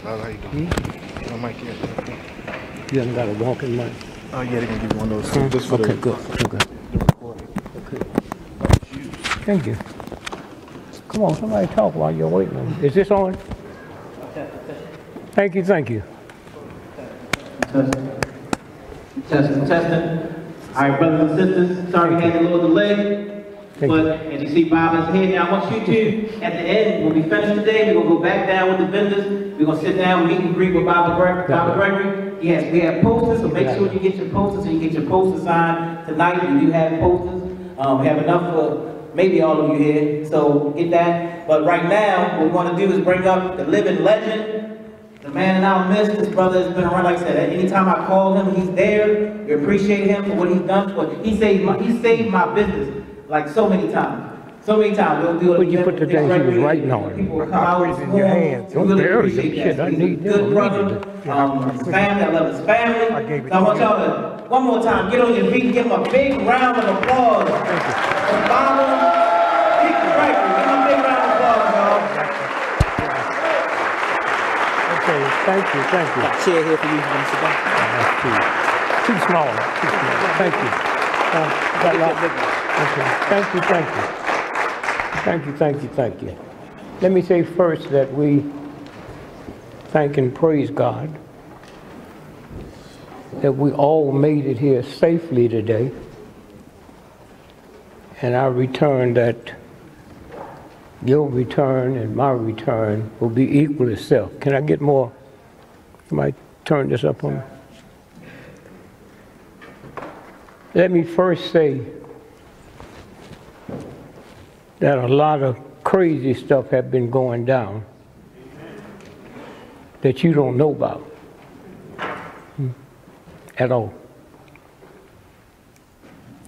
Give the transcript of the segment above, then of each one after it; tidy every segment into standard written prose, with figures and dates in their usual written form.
How you doing? No mic yet. You haven't got a walking mic? Oh, yeah, they're going to give you one of those. Just for okay, the, good. Okay. The recording. Okay. Thank you. Come on, somebody talk while you're waiting. Is this on? Thank you, thank you. Testing. All right, brothers and sisters, sorry we had a little delay. But as you see Bob is here now, I want you to, at the end, when we finish today, we're going to go back down with the vendors. We're going to sit down, meet and greet with Bob Gregory. Yes, we have posters, so make sure you get your posters and you get your posters signed tonight. We do have posters. We have enough for maybe all of you here, so get that. But right now, what we want to do is bring up the living legend, the man in our midst. This brother has been around, like I said, anytime I call him, he's there. We appreciate him for what he's done. He saved my business. Like so many times. We'll do it. Would you put the things he was writing on? People will come out in your hands. Don't really bury appreciate them. Shit, I need them. Good brother. His family, I love his family. So I want y'all to, one more time, get on your feet and give him a big round of applause. For Father Gregory. Give him a big round of applause, y'all. Okay, thank you. Got a chair here for you. Too small. Thank you. Okay. Thank you. Let me say first that we thank and praise God that we all made it here safely today. And I return that your return and my return will be equal itself. Can I get more? Somebody turn this up on me. Let me first say that a lot of crazy stuff have been going down that you don't know about at all.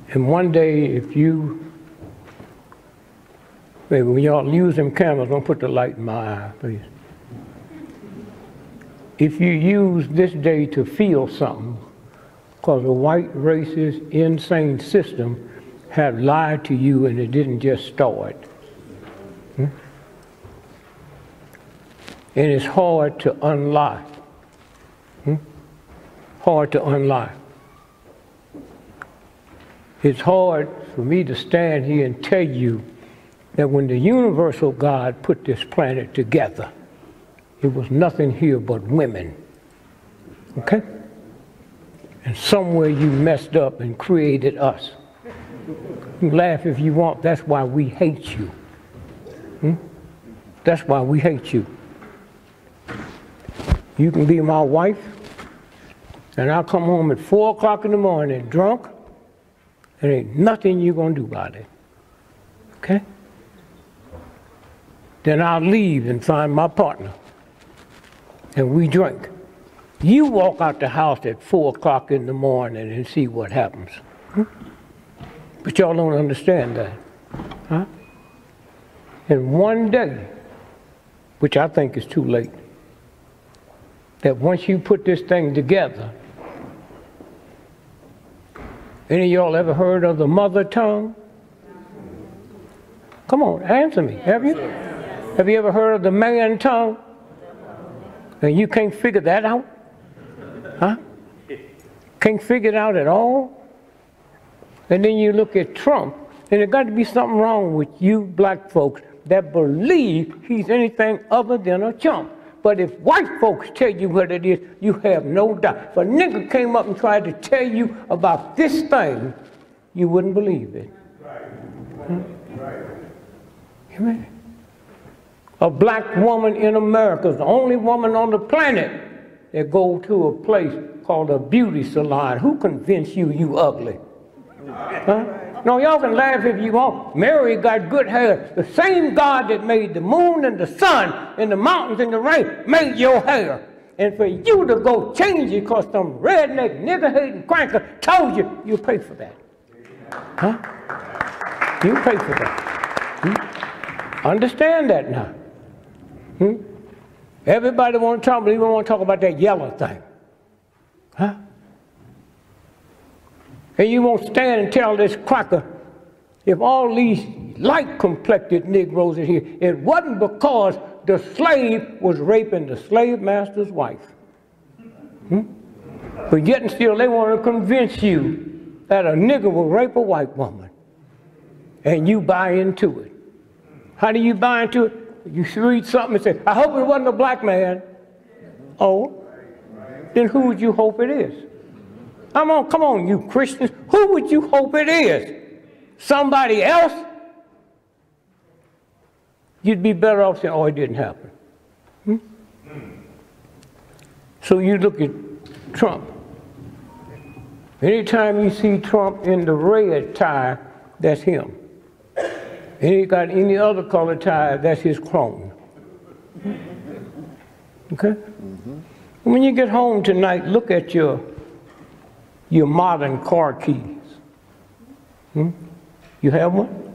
And one day, if you, maybe when y'all use them cameras, don't put the light in my eye, please. If you use this day to feel something, because the white racist, insane system have lied to you and it didn't just start. And it's hard to unlie. Hard to unlie. It's hard for me to stand here and tell you that when the universal God put this planet together, it was nothing here but women. Okay? And somewhere you messed up and created us. You laugh if you want, that's why we hate you. That's why we hate you. You can be my wife, and I'll come home at 4 o'clock in the morning drunk, and ain't nothing you're gonna do about it. Okay? Then I'll leave and find my partner, and we drink. You walk out the house at 4 o'clock in the morning and see what happens. But y'all don't understand that. Huh? And one day, which I think is too late, that once you put this thing together, any of y'all ever heard of the mother tongue? Come on, answer me. Have you? Have you ever heard of the man tongue? And you can't figure that out? Huh? Can't figure it out at all? And then you look at Trump, and there's got to be something wrong with you black folks that believe he's anything other than a chump. But if white folks tell you what it is, you have no doubt. If a nigga came up and tried to tell you about this thing, you wouldn't believe it. Amen. A black woman in America is the only woman on the planet that go to a place called a beauty salon. Who convinced you you ugly? Huh? No, y'all can laugh if you want. Mary got good hair. The same God that made the moon and the sun and the mountains and the rain made your hair. And for you to go change it because some redneck, nigger-hating cranker told you, you pay for that. Huh? You pay for that. Understand that now. Everybody want to talk, but even want to talk about that yellow thing. Huh? And you won't stand and tell this cracker, if all these light-complected Negroes are here, it wasn't because the slave was raping the slave master's wife. But yet and still they want to convince you that a nigger will rape a white woman. And you buy into it. How do you buy into it? You read something and say, I hope it wasn't a black man. Oh, then who would you hope it is? Come on, you Christians. Who would you hope it is? Somebody else? You'd be better off saying, oh, it didn't happen. So you look at Trump. Anytime you see Trump in the red tie, that's him. And he got any other color tie, that's his clone. Okay? When you get home tonight, look at your modern car keys. You have one?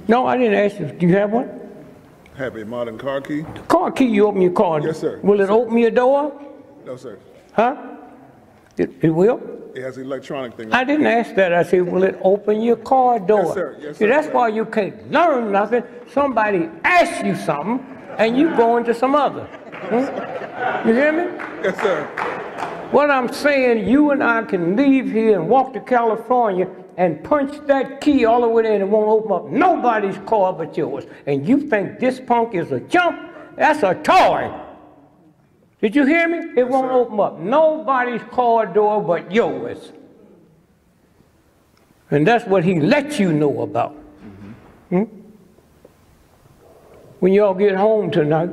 No, I didn't ask you. Do you have one? Have a modern car key? The car key, you open your car. Yes, sir. Will it open your door? No, sir. Huh? It will? It has an electronic thing. I didn't ask that. I said, will it open your car door? Yes, sir. Yes, See, sir. that's why you can't learn nothing. Somebody asks you something, and you go into some other. You hear me? Yes, sir. What I'm saying, you and I can leave here and walk to California and punch that key all the way there and it won't open up nobody's car but yours. And you think this punk is a jump? That's a toy. Did you hear me? It won't open up nobody's car door but yours. And that's what he lets you know about. When y'all get home tonight,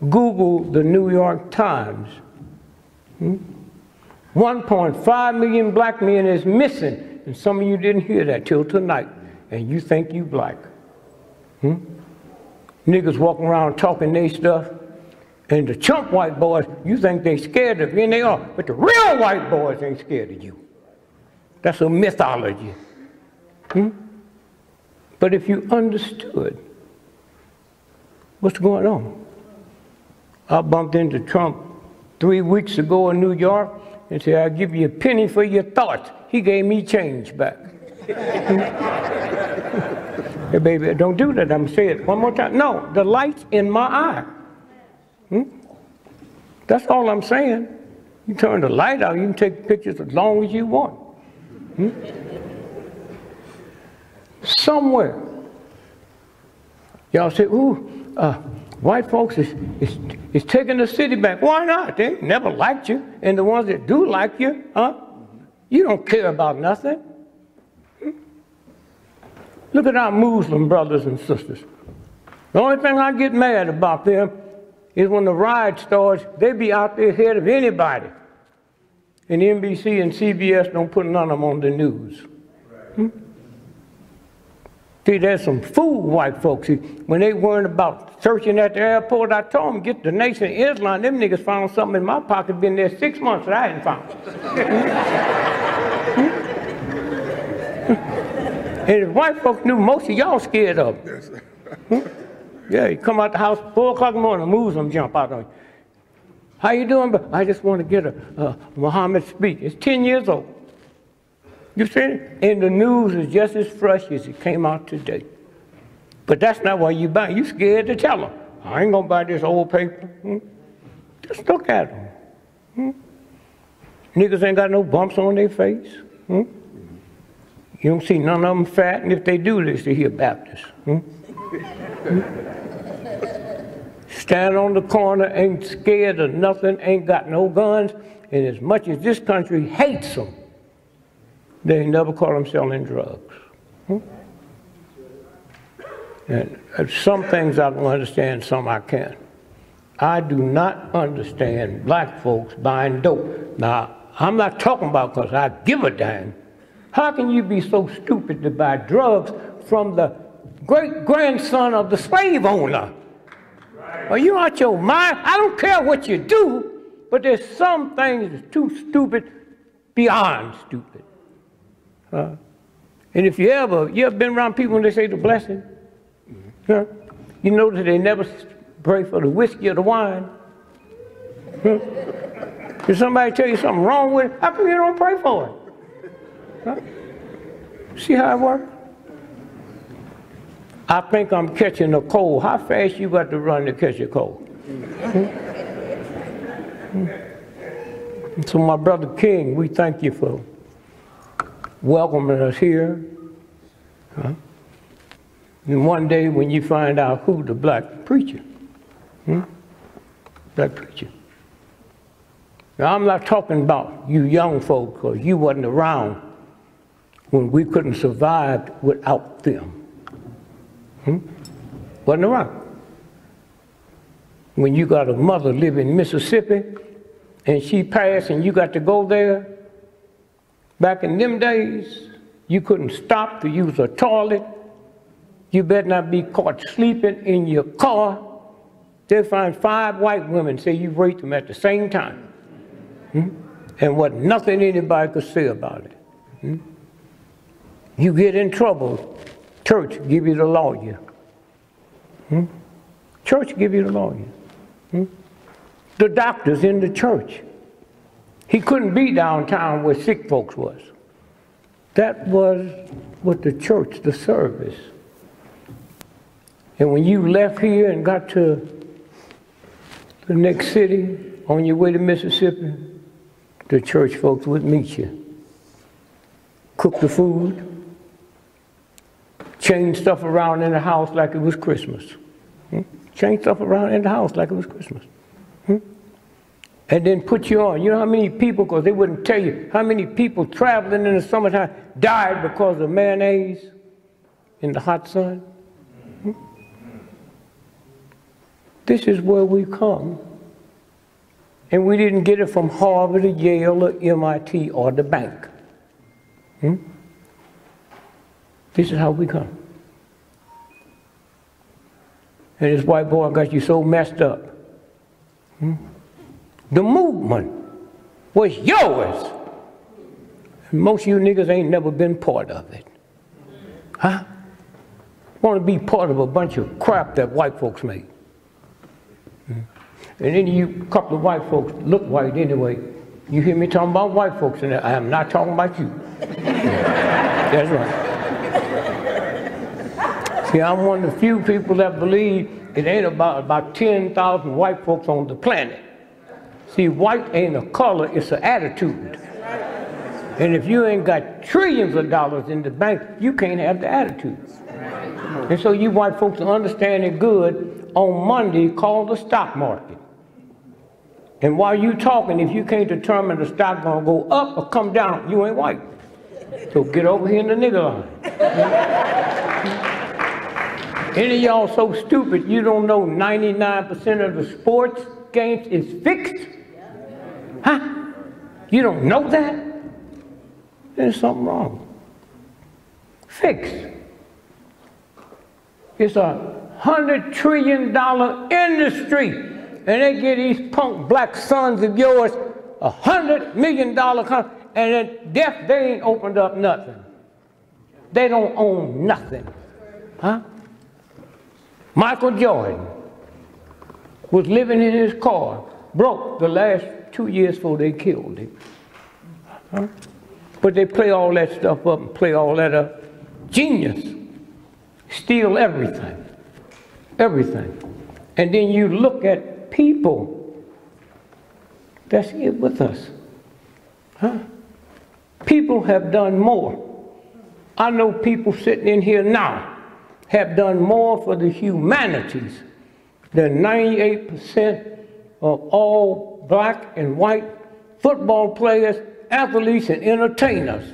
Google the New York Times. 1.5 million black men is missing. And some of you didn't hear that till tonight. And you think you black. Niggas walking around talking they stuff. And the chump white boys, you think they scared of you, and they are. But the real white boys ain't scared of you. That's a mythology. But if you understood what's going on. I bumped into Trump 3 weeks ago in New York and said, I'll give you a penny for your thoughts. He gave me change back. Hey, baby, don't do that. I'm going to say it one more time. No, the light's in my eye. That's all I'm saying. You turn the light out, you can take pictures as long as you want. Somewhere, y'all say, ooh, white folks is taking the city back. Why not? They never liked you. And the ones that do like you, you don't care about nothing. Look at our Muslim brothers and sisters. The only thing I get mad about them is when the riot starts, they be out there ahead of anybody. And NBC and CBS don't put none of them on the news. See, there's some fool white folks. When they worried about searching at the airport, I told them, get the Nation of Islam. Them niggas found something in my pocket, been there 6 months that I hadn't found. And if white folks knew, most of y'all scared of them. Yeah, you come out the house 4 o'clock in the morning, a Muslim jump out on you. How you doing? But I just want to get a Muhammad speech. It's 10 years old. You see it? And the news is just as fresh as it came out today. But that's not why you buy. You scared to tell them. I ain't gonna buy this old paper. Just look at them. Niggas ain't got no bumps on their face. You don't see none of them fat, and if they do, they hear Baptists. Stand on the corner, ain't scared of nothing, ain't got no guns, and as much as this country hates them, they ain't never caught them selling drugs. And some things I can understand, some I can't. I do not understand black folks buying dope. Now, I'm not talking about because I give a damn. How can you be so stupid to buy drugs from the great-grandson of the slave owner? Are you out your mind? I don't care what you do, but there's some things that's too stupid, beyond stupid. And if you ever been around people when they say the blessing, you notice they never pray for the whiskey or the wine. If somebody tell you something wrong with it, how come you don't pray for it? See how it works? I think I'm catching a cold. How fast you got to run to catch a cold? So my brother King, we thank you for welcoming us here. And one day when you find out who the black preacher, black preacher. Now I'm not talking about you young folk, because you wasn't around when we couldn't survive without them. Wasn't around. When you got a mother live in Mississippi and she passed and you got to go there, back in them days, you couldn't stop to use a toilet. You better not be caught sleeping in your car. They'll find 5 white women, say you raped them at the same time. And what nothing anybody could say about it. You get in trouble, church give you the lawyer. Church give you the lawyer. The doctor's in the church. He couldn't be downtown where sick folks was. That was what the church, the service. And when you left here and got to the next city on your way to Mississippi, the church folks would meet you. Cook the food, change stuff around in the house like it was Christmas. Change stuff around in the house like it was Christmas. And then put you on. You know how many people, because they wouldn't tell you, how many people traveling in the summertime died because of mayonnaise in the hot sun? This is where we come. And we didn't get it from Harvard or Yale or MIT or the bank. This is how we come. And this white boy got you so messed up. The movement was yours. And most of you niggas ain't never been part of it. Want to be part of a bunch of crap that white folks made. And then you, a couple of white folks look white anyway. You hear me talking about white folks, and I am not talking about you. That's right. See, I'm one of the few people that believe it ain't about 10,000 white folks on the planet. See, white ain't a color, it's an attitude. And if you ain't got trillions of dollars in the bank, you can't have the attitude. And so you white folks understand it good. On Monday, call the stock market. And while you talking, if you can't determine the stock gonna go up or come down, you ain't white. So get over here in the nigger line. Any of y'all so stupid you don't know 99% of the sports games is fixed? You don't know that? There's something wrong. Fixed. It's $100 trillion industry, and they give these punk black sons of yours $100 million and then deaf, they ain't opened up nothing. They don't own nothing. Michael Jordan was living in his car, broke the last 2 years before they killed him. But they play all that stuff up and play all that up. Genius. Steal everything. Everything. And then you look at people that's here with us. People have done more. I know people sitting in here now have done more for the humanities than 98% of all black and white football players, athletes, and entertainers.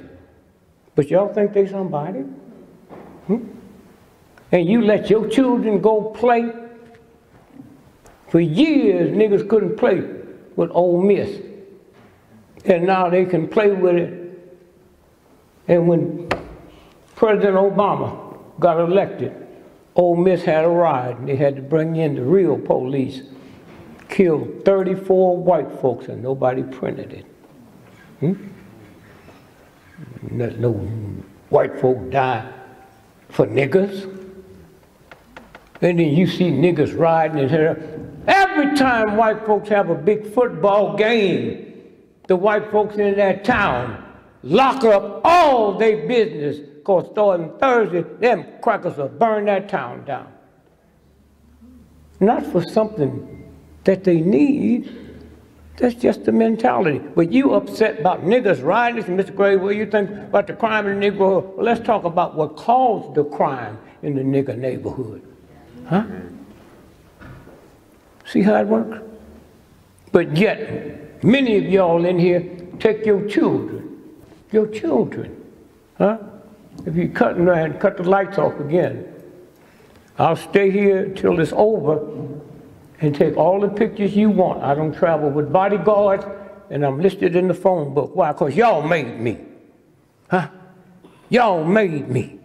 But y'all think they somebody? And you let your children go play? For years, niggas couldn't play with Ole Miss. And now they can play with it. And when President Obama got elected, Ole Miss had a riot. They had to bring in the real police. Killed 34 white folks and nobody printed it. No white folk die for niggas. And then you see niggas riding in here. Every time white folks have a big football game, the white folks in that town lock up all their business because starting Thursday, them crackers will burn that town down. Not for something that they need. That's just the mentality. But you upset about niggas riding, Mr. Gregory, what do you think about the crime in the neighborhood? Well, let's talk about what caused the crime in the nigger neighborhood. Huh? See how it works? But yet, many of y'all in here take your children, huh? If you cut the lights off again, I'll stay here till it's over and take all the pictures you want. I don't travel with bodyguards, and I'm listed in the phone book. Why? Because y'all made me. Huh? Y'all made me.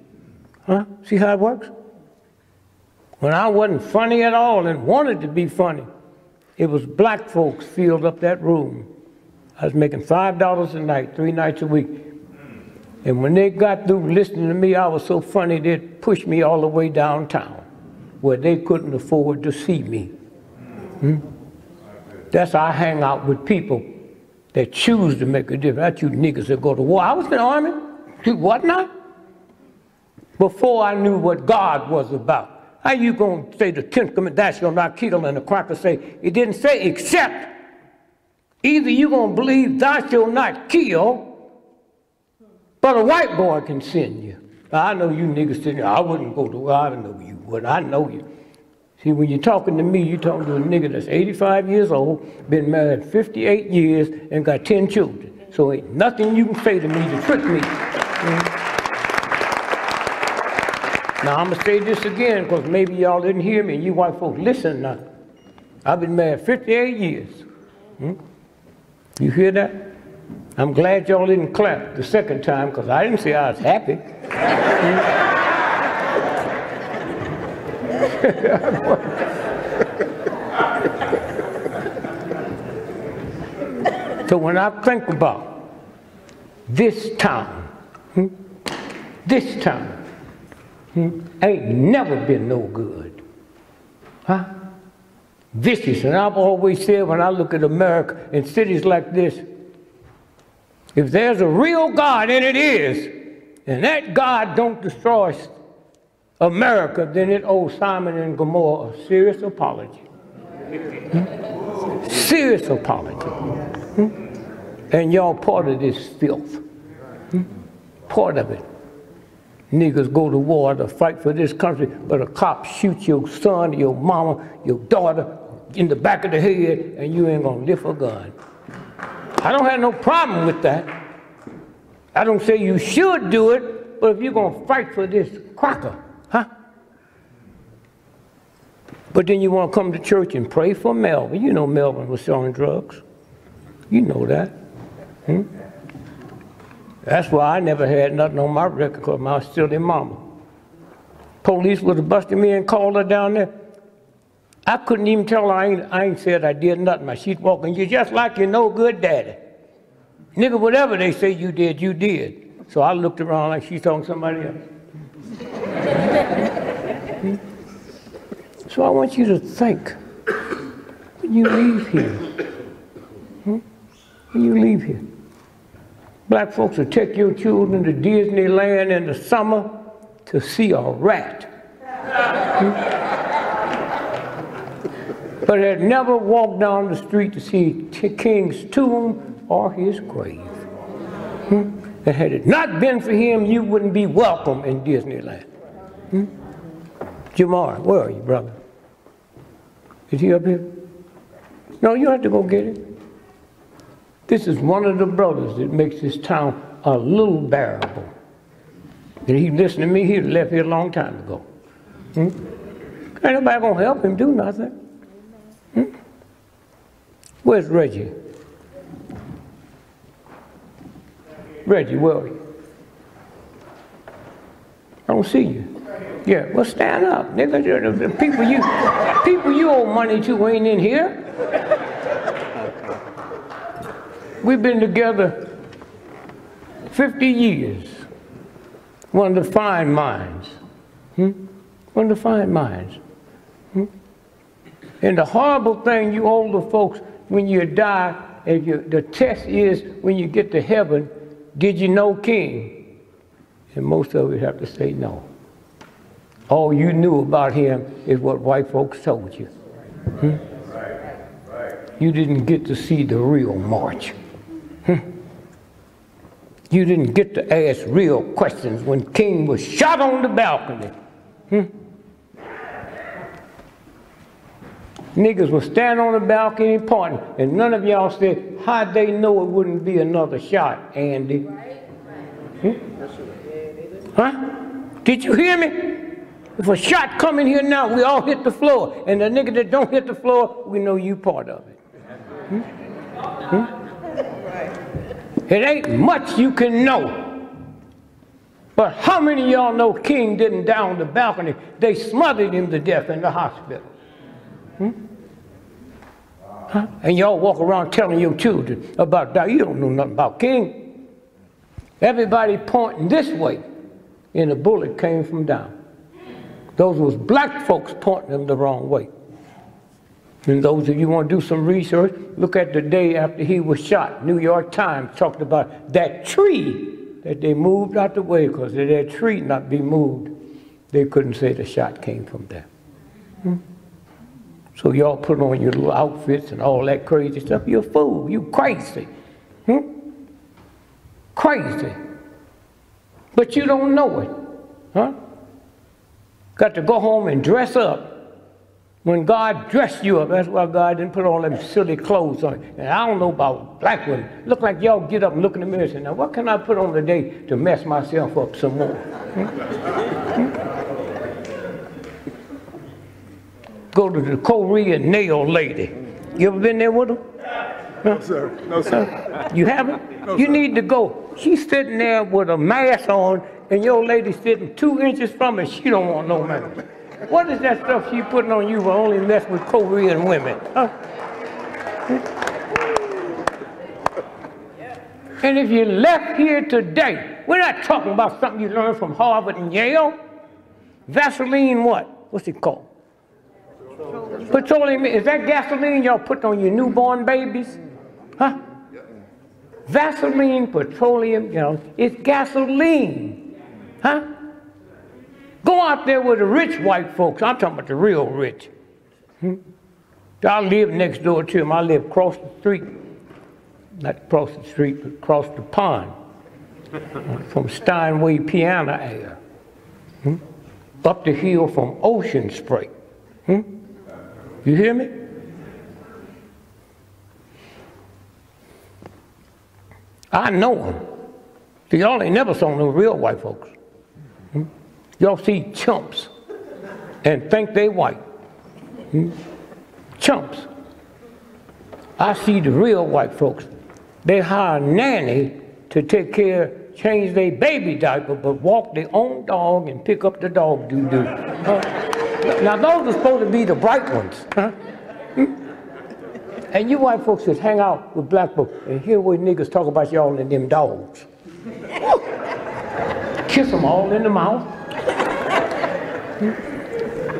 Huh? See how it works? When I wasn't funny at all and wanted to be funny, it was black folks filled up that room. I was making $5 a night, 3 nights a week. And when they got through listening to me, I was so funny, they'd push me all the way downtown where they couldn't afford to see me. That's how I hang out with people that choose to make a difference. Not you niggas that go to war. I was in the army. You what not? Before I knew what God was about. How you going to say the 10th commandment, thou shalt not kill, and the cracker say, it didn't say except. Either you going to believe thou shalt not kill, but a white boy can send you. I know you niggas sitting there, I wouldn't go to war. I know you would. I know you. See, when you're talking to me, you're talking to a nigga that's 85 years old, been married 58 years, and got 10 children. So ain't nothing you can say to me to trick me. Now, I'm going to say this again, because maybe y'all didn't hear me, and you white folks, listen now. I've been married 58 years. You hear that? I'm glad y'all didn't clap the second time, because I didn't say I was happy. So when I think about this town, ain't never been no good. Huh? Vicious. And I've always said when I look at America and cities like this, if there's a real God, and it is, and that God don't destroy America, then it owes Simon and Gomorrah a serious apology. Serious apology. And y'all part of this filth. Part of it. Niggas go to war to fight for this country, but a cop shoots your son, your mama, your daughter in the back of the head, and you ain't gonna lift a gun. I don't have no problem with that. I don't say you should do it, but if you're gonna fight for this cracker, huh? But then you want to come to church and pray for Melvin. You know Melvin was selling drugs. You know that. That's why I never had nothing on my record, because I was still their mama. Police would have busted me and called her down there. I couldn't even tell her I ain't said I did nothing. She's walking, you just like your no good daddy. Nigga, whatever they say you did, you did. So I looked around like she's talking to somebody else. So I want you to think when you leave here. When you leave here. Black folks will take your children to Disneyland in the summer to see a rat. But had never walked down the street to see King's tomb or his grave. And had it not been for him, you wouldn't be welcome in Disneyland. Jamar, where are you, brother? Is he up here? No, you have to go get it. This is one of the brothers that makes this town a little bearable. And he listened to me, he'd left here a long time ago. Ain't nobody gonna help him do nothing. Where's Reggie? Reggie, where are you? I don't see you. Yeah, well stand up, nigga. The people you owe money to ain't in here. We've been together 50 years. One of the fine minds. One of the fine minds. And the horrible thing, you older folks, when you die, the test is when you get to heaven, did you know King? And most of you have to say no. All you knew about him is what white folks told you. You didn't get to see the real march. You didn't get to ask real questions when King was shot on the balcony. Niggas would stand on the balcony pointing, and none of y'all said, how'd they know it wouldn't be another shot, Andy? Huh? Did you hear me? If a shot come in here now, we all hit the floor, and the nigga that don't hit the floor, we know you part of it. It ain't much you can know. But how many of y'all know King didn't die on the balcony? They smothered him to death in the hospital. Huh? And y'all walk around telling your children about that. You don't know nothing about King. Everybody pointing this way, and the bullet came from down. Those was black folks pointing them the wrong way. And those of you want to do some research, look at the day after he was shot. New York Times talked about that tree that they moved out the way, because if that tree not be moved, they couldn't say the shot came from there. So y'all put on your little outfits and all that crazy stuff. You're a fool. You crazy. Crazy. But you don't know it. Huh? Got to go home and dress up. When God dressed you up, that's why God didn't put all them silly clothes on. And I don't know about black women. Look like y'all get up and look in the mirror and say, now what can I put on today to mess myself up some more? Go to the Korean nail lady. You ever been there with her? No, sir. No, sir. You haven't? No, you sir. need to go. She's sitting there with a mask on, and your lady sitting 2 inches from her. She don't want no man. What is that stuff she putting on you will only mess with Korean women? Huh? And if you left here today, we're not talking about something you learned from Harvard and Yale. Vaseline what? What's it called? Petroleum. Is that gasoline y'all put on your newborn babies? Huh? Vaseline, petroleum, you know, it's gasoline. Huh? Go out there with the rich white folks. I'm talking about the real rich. I live next door to them. I live across the street. Not across the street, but across the pond. From Steinway Piano Air. Up the hill from Ocean Spray. You hear me? I know them. See, y'all ain't never saw no real white folks. Y'all see chumps and think they white. Chumps. I see the real white folks. They hire a nanny to take care, change their baby diaper, but walk their own dog and pick up the dog doo-doo. Now those are supposed to be the bright ones. And you white folks just hang out with black folks and hear what niggas talk about y'all and them dogs. Kiss them all in the mouth.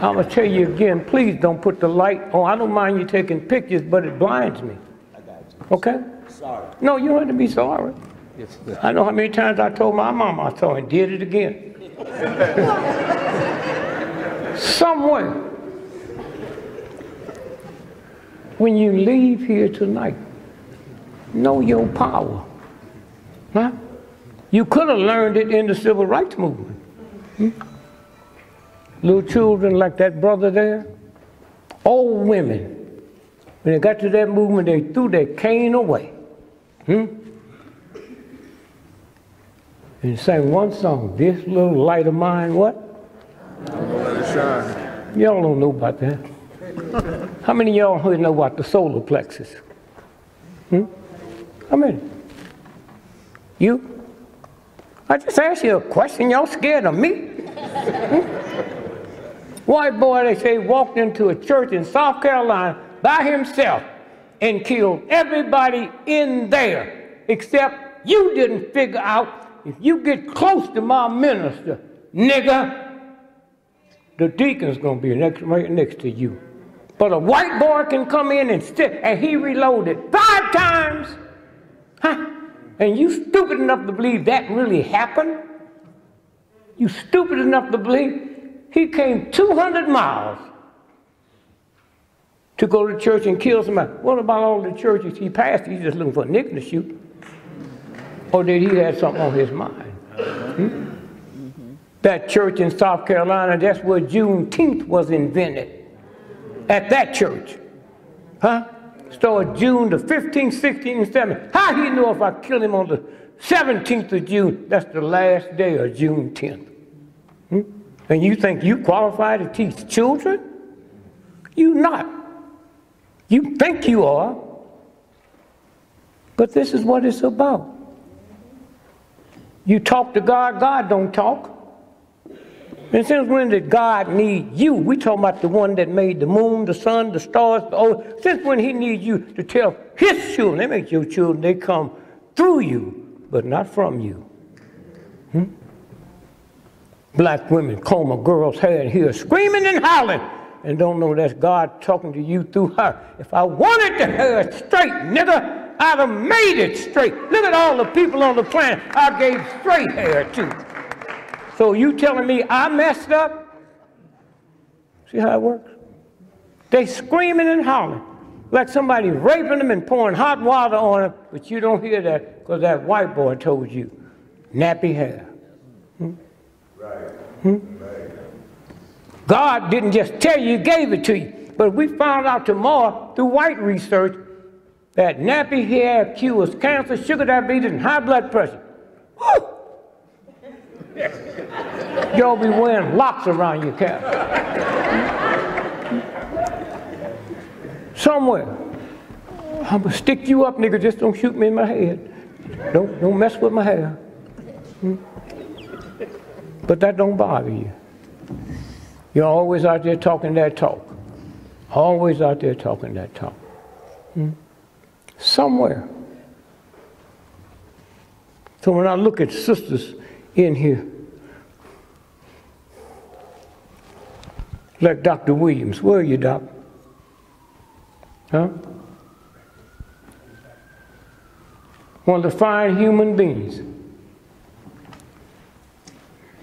I'm going to tell you again, please don't put the light on. I don't mind you taking pictures, but it blinds me. I got you. Okay? Sorry. No, you don't have to be sorry. Yes. I know how many times I told my mama I saw and did it again. Somewhere, when you leave here tonight, know your power. Huh? You could have learned it in the civil rights movement. Little children like that brother there, old women, when they got to that movement, they threw their cane away. And sang one song, this little light of mine, what? Let it shine. Y'all don't know about that. How many of y'all know about the solar plexus? How many? You? I just asked you a question, y'all scared of me? White boy, they say, walked into a church in South Carolina by himself and killed everybody in there, except you didn't figure out if you get close to my minister, nigga, the deacon's gonna be right next to you. But a white boy can come in and sit, and he reloaded 5 times. Huh? And you stupid enough to believe that really happened? You stupid enough to believe he came 200 miles to go to church and kill somebody. What about all the churches he passed? He's just looking for a nigger to shoot. Or did he have something on his mind? That church in South Carolina, that's where Juneteenth was invented. At that church. Huh? Started June the 15th, 16th, and 17th. How he know if I kill him on the 17th of June, that's the last day of June 10th? And you think you qualify to teach children? You not. You think you are. But this is what it's about. You talk to God, God don't talk. And since when did God need you? We talking about the one that made the moon, the sun, the stars, the earth. Since when he needs you to tell his children, they make your children, they come through you, but not from you. Black women comb a girl's hair and hear screaming and howling and don't know that's God talking to you through her. If I wanted the hair straight, nigga, I'd have made it straight. Look at all the people on the planet I gave straight hair to. So you telling me I messed up? See how it works? They screaming and hollering like somebody raping them and pouring hot water on them, but you don't hear that because that white boy told you. Nappy hair. God didn't just tell you, he gave it to you. But we found out tomorrow through white research that nappy hair cures cancer, sugar diabetes, and high blood pressure. Woo! Y'all be wearing locks around your cap. Somewhere. I'm gonna stick you up, nigga. Just don't shoot me in my head. Don't mess with my hair. But that don't bother you. You're always out there talking that talk. Always out there talking that talk. Somewhere. So when I look at sisters in here, like Dr. Williams, where are you, Doc? Huh? One of the fine human beings.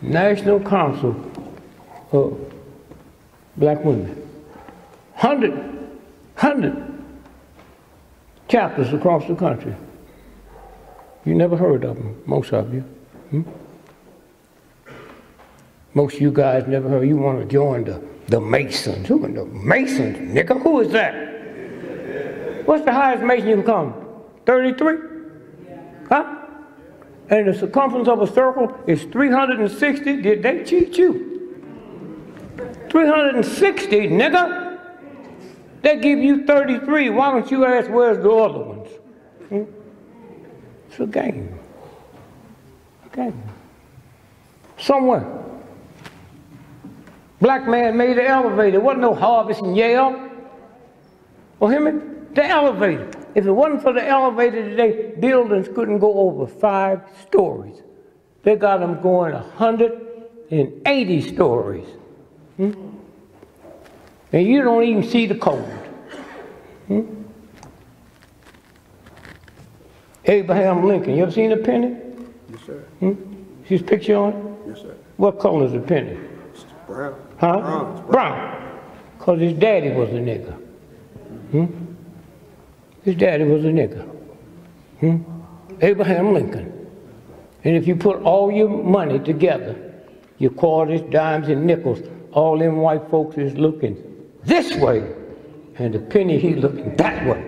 National Council of Black Women. 100 chapters across the country. You never heard of them, most of you. Most of you guys never heard. You want to join the Masons. Who are the Masons, nigga? Who is that? What's the highest Mason you can come? 33? Huh? And the circumference of a circle is 360. Did they cheat you? 360, nigga. They give you 33. Why don't you ask where's the other ones? It's a game. A game. Somewhere. Black man made an elevator. There wasn't no Harvest in Yale. Well, hear me? The elevator. If it wasn't for the elevator today, buildings couldn't go over 5 stories. They got them going 180 stories. And you don't even see the code. Abraham Lincoln. You ever seen a penny? Yes, sir. See his picture on it? Yes, sir. What color is the penny? It's brown. Huh? Brown. It's Brown. Because his daddy was a nigger. His daddy was a nigger. Abraham Lincoln. And if you put all your money together, your quarters, dimes, and nickels, all them white folks is looking this way, and the penny he's looking that way.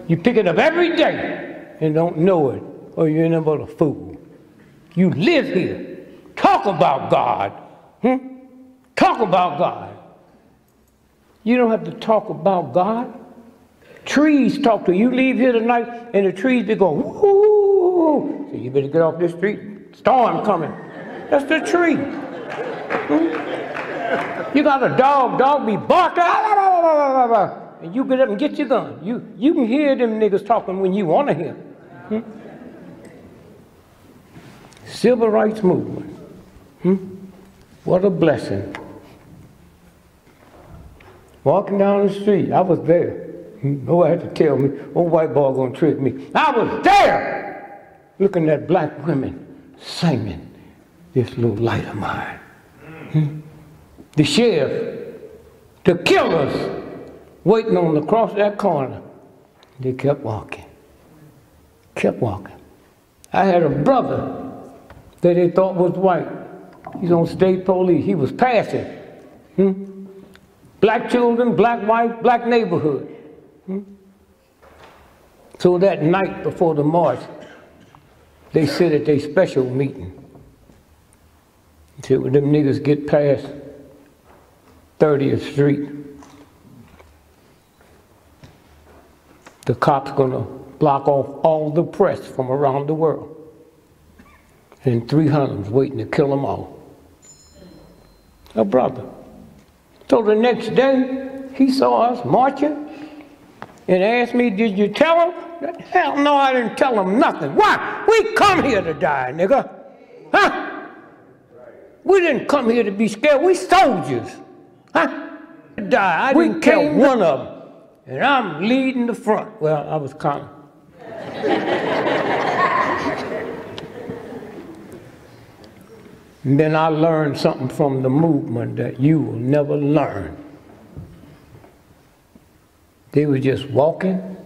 You pick it up every day and don't know it, or you're nothing but a fool. You live here. Talk about God. Talk about God. You don't have to talk about God. Trees talk to you. You leave here tonight and the trees, they go, woo. So you better get off this street. Storm coming. That's the tree. You got a dog be barking. And you get up and get your gun. You can hear them niggas talking when you want to hear. Civil rights movement. What a blessing. Walking down the street, I was there. Nobody had to tell me, old white boy gonna trick me. I was there, looking at black women singing, this little light of mine. The sheriff, the killers, waiting on to cross that corner. They kept walking, kept walking. I had a brother that they thought was white. He's on state police. He was passing. Black children, black wife, black neighborhood. So that night before the march, they sit at their special meeting. They said, when them niggas get past 30th Street, the cops gonna block off all the press from around the world. And 300's waiting to kill them all. A brother. So the next day, he saw us marching and asked me, did you tell him? Hell no, I didn't tell him nothing. Why? We come here to die, nigga. Huh? We didn't come here to be scared. We soldiers. Huh? Die. I didn't kill one of them. And I'm leading the front. Well, I was counting. And then I learned something from the movement that you will never learn. They were just walking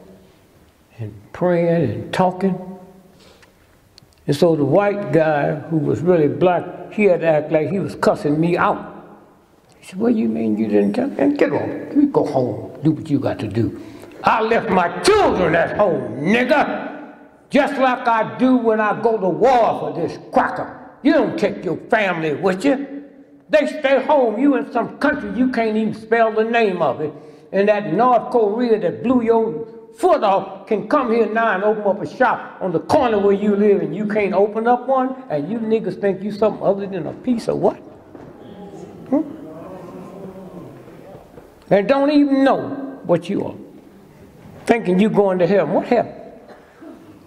and praying and talking. And so the white guy who was really black, he had to act like he was cussing me out. He said, what do you mean you didn't tell me? Get on, you go home, do what you got to do. I left my children at home, nigga. Just like I do when I go to war for this cracker. You don't take your family with you. They stay home. You in some country you can't even spell the name of it. And that North Korea that blew your foot off can come here now and open up a shop on the corner where you live and you can't open up one, and you niggas think you something other than a piece of what? And don't even know what you are. Thinking you going to heaven. What heaven?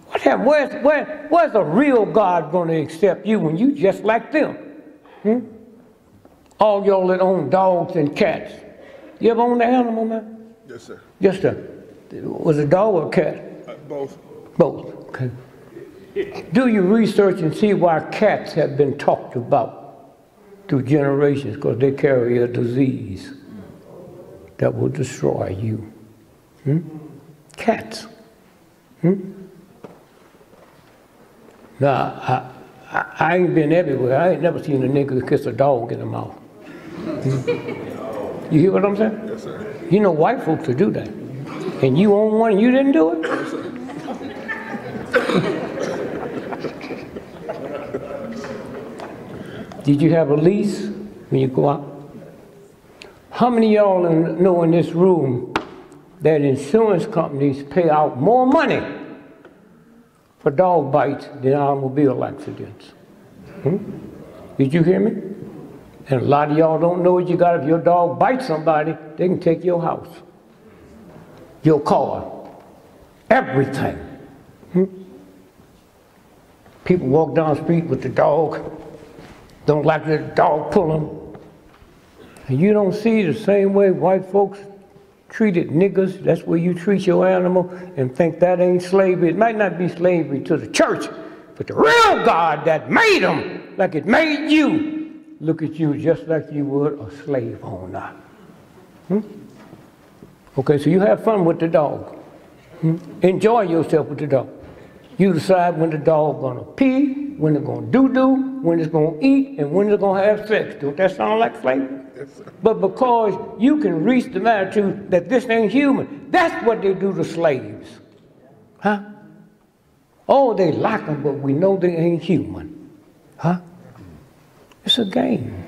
What heaven? Where's a real God going to accept you when you just like them? All y'all that own dogs and cats. You ever owned an animal, man? Yes, sir. Yes, sir. Was it a dog or a cat? Both. Both, okay. Do your research and see why cats have been talked about through generations, because they carry a disease that will destroy you. Cats. Now, I ain't been everywhere. I ain't never seen a nigga kiss a dog in the mouth. You hear what I'm saying? Yes, sir. You know white folks will do that. And you own one and you didn't do it? Yes, sir. Did you have a lease when you go out? How many of y'all know in this room that insurance companies pay out more money for dog bites than automobile accidents? Did you hear me? And a lot of y'all don't know what you got. If your dog bites somebody, they can take your house, your car, everything. People walk down the street with the dog, don't like the dog pull them. And you don't see the same way white folks treated niggers. That's where you treat your animal and think that ain't slavery. It might not be slavery to the church, but the real God that made them, like it made you, look at you just like you would a slave owner. Okay, so you have fun with the dog. Enjoy yourself with the dog. You decide when the dog gonna pee, when it's gonna do-do, when it's gonna eat, and when it's gonna have sex. Don't that sound like slavery? Yes, sir. But because you can reach the attitude that this ain't human, that's what they do to slaves. Oh, they like them, but we know they ain't human. It's a game.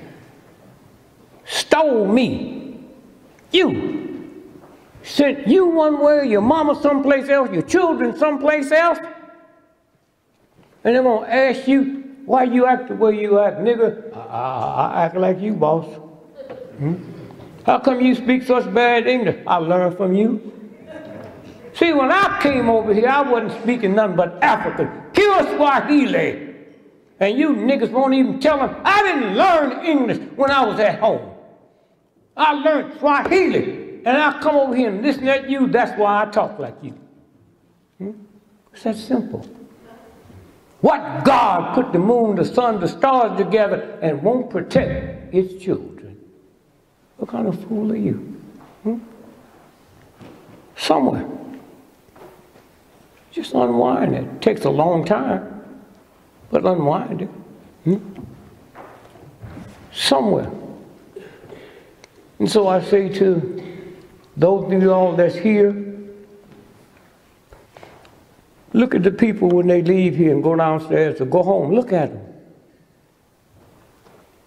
Stole me. You. Sent you one way, your mama someplace else, your children someplace else. And they're going to ask you, why you act the way you act, nigga? I act like you, boss. How come you speak such bad English? I learned from you. See, when I came over here, I wasn't speaking nothing but African, pure Swahili. And you niggas won't even tell them, I didn't learn English when I was at home. I learned Swahili. And I come over here and listen at you, that's why I talk like you. It's that simple. What God put the moon, the sun, the stars together and won't protect its children? What kind of fool are you? Somewhere. Just unwind it. It takes a long time, but unwind it. Somewhere. And so I say to those of you all that's here, look at the people when they leave here and go downstairs or go home. Look at them.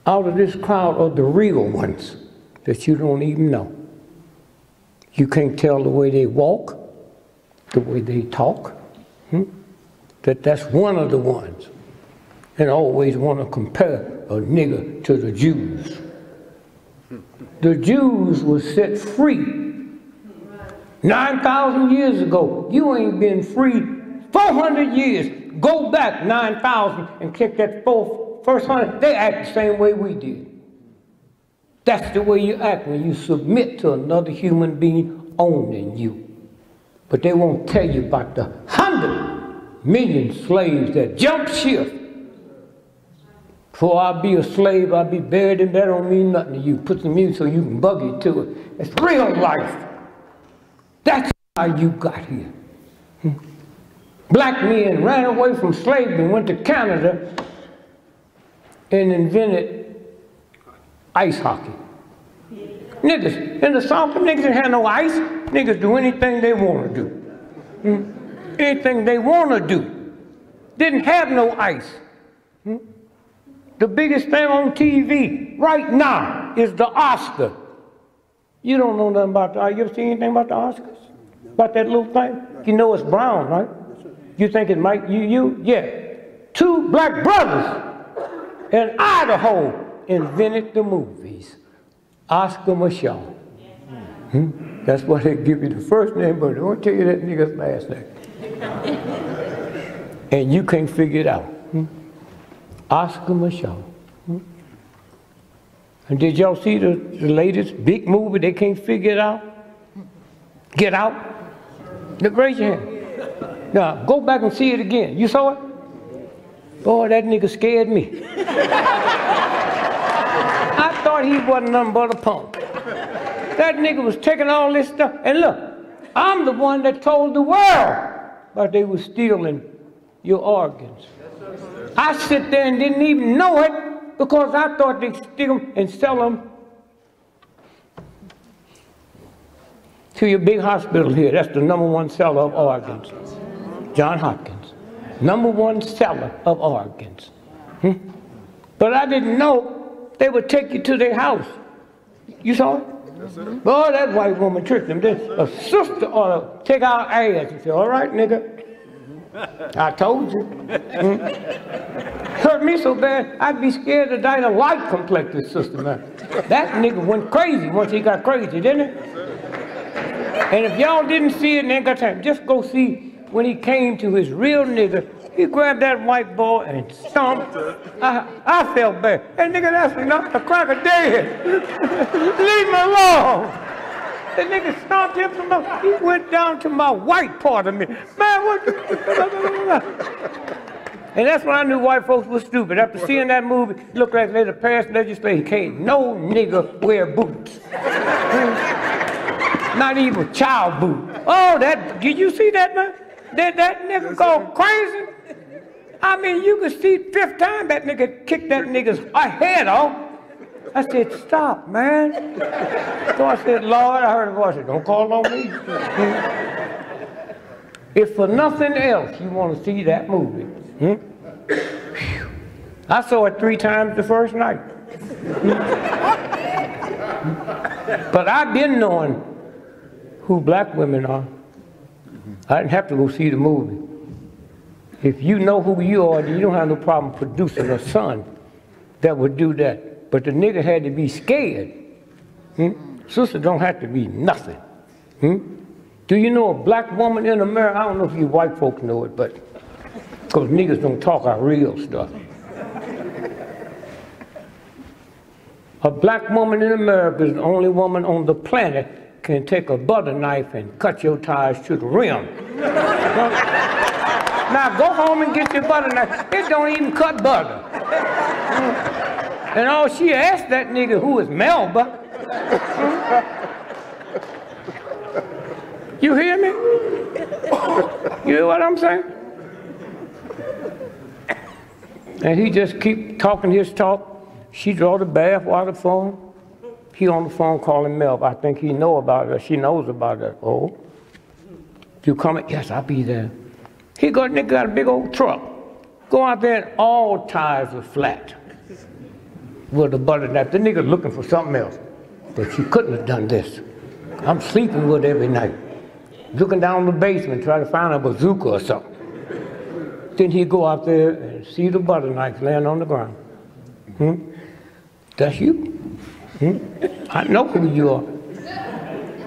Out of this crowd are the real ones that you don't even know. You can't tell the way they walk, the way they talk, that's one of the ones. And I always want to compare a nigger to the Jews. The Jews were set free 9,000 years ago. You ain't been free 400 years. Go back 9,000 and check that first 100. They act the same way we did. That's the way you act when you submit to another human being owning you. But they won't tell you about the 100 million slaves that jump ship. Before I be a slave, I'll be buried, and that don't mean nothing to you. Put some music so you can buggy to it. It's real life. That's how you got here. Black men ran away from slavery and went to Canada and invented ice hockey. Niggas, in the South, niggas didn't have no ice. Niggas do anything they want to do. Anything they want to do. Didn't have no ice. The biggest thing on TV right now is the Oscar. You don't know nothing about the, you ever seen anything about the Oscars? About that little thing? You know it's brown, right? You think it might, yeah. Two black brothers in Idaho invented the movies. Oscar Michelle. That's why they give you the first name, but they won't tell you that nigga's last name. And you can't figure it out. Oscar Michelle. And did y'all see the latest big movie? They can't figure it out? Get Out? Now, raise your hand. Now, go back and see it again. You saw it? Boy, that nigga scared me. I thought he wasn't nothing but a punk. That nigga was taking all this stuff. And look, I'm the one that told the world, but they were stealing your organs. I sit there and didn't even know it because I thought they'd steal them and sell them to your big hospital here. That's the #1 seller of organs. John Hopkins. #1 seller of organs. But I didn't know they would take you to their house. You saw it? Yes, sir. Boy, that white woman tricked them. A sister ought to take our ass and say, all right, nigga. I told you. Hurt me so bad, I'd be scared to die. The light complected sister, man. That nigga went crazy once he got crazy, didn't he? And if y'all didn't see it and ain't got time, just go see when he came to his real nigga. He grabbed that white boy and stomped. I felt bad. That nigga, that's enough to crack a dead. Leave me alone. That nigga stomped him from my, he went down to my white part of me. Man, what? And that's when I knew white folks were stupid. After seeing that movie, it looked like they passed legislation. Can't no nigga wear boots. Not even child boot. Oh, that, did you see that, man? Did that nigga go crazy? I mean, you could see fifth time that nigga kicked that nigga's head off. I said, stop, man. So I said, Lord, I heard a voice. I said, don't call on me. If for nothing else you want to see that movie, I saw it 3 times the first night. But I've been knowing who black women are. I didn't have to go see the movie. If you know who you are, then you don't have no problem producing a son that would do that. But the nigga had to be scared. Sister don't have to be nothing. Do you know a black woman in America? I don't know if you white folks know it, but because niggas don't talk our real stuff. A black woman in America is the only woman on the planet can take a butter knife and cut your tires to the rim. Now go home and get your butter knife. It don't even cut butter. And all she asked that nigga, who is Melba? You hear me? You hear what I'm saying? And he just keep talking his talk. She draw the bath water for him. He on the phone calling Melba. I think he know about it. She knows about it. Oh, you coming? Yes, I'll be there. Nigga got a big old truck. Go out there and all tires are flat with a butter knife. The nigga looking for something else. But she couldn't have done this. I'm sleeping with her every night. Looking down the basement, trying to find a bazooka or something. Then he'd go out there and see the butter knife laying on the ground. That's you? I know who you are.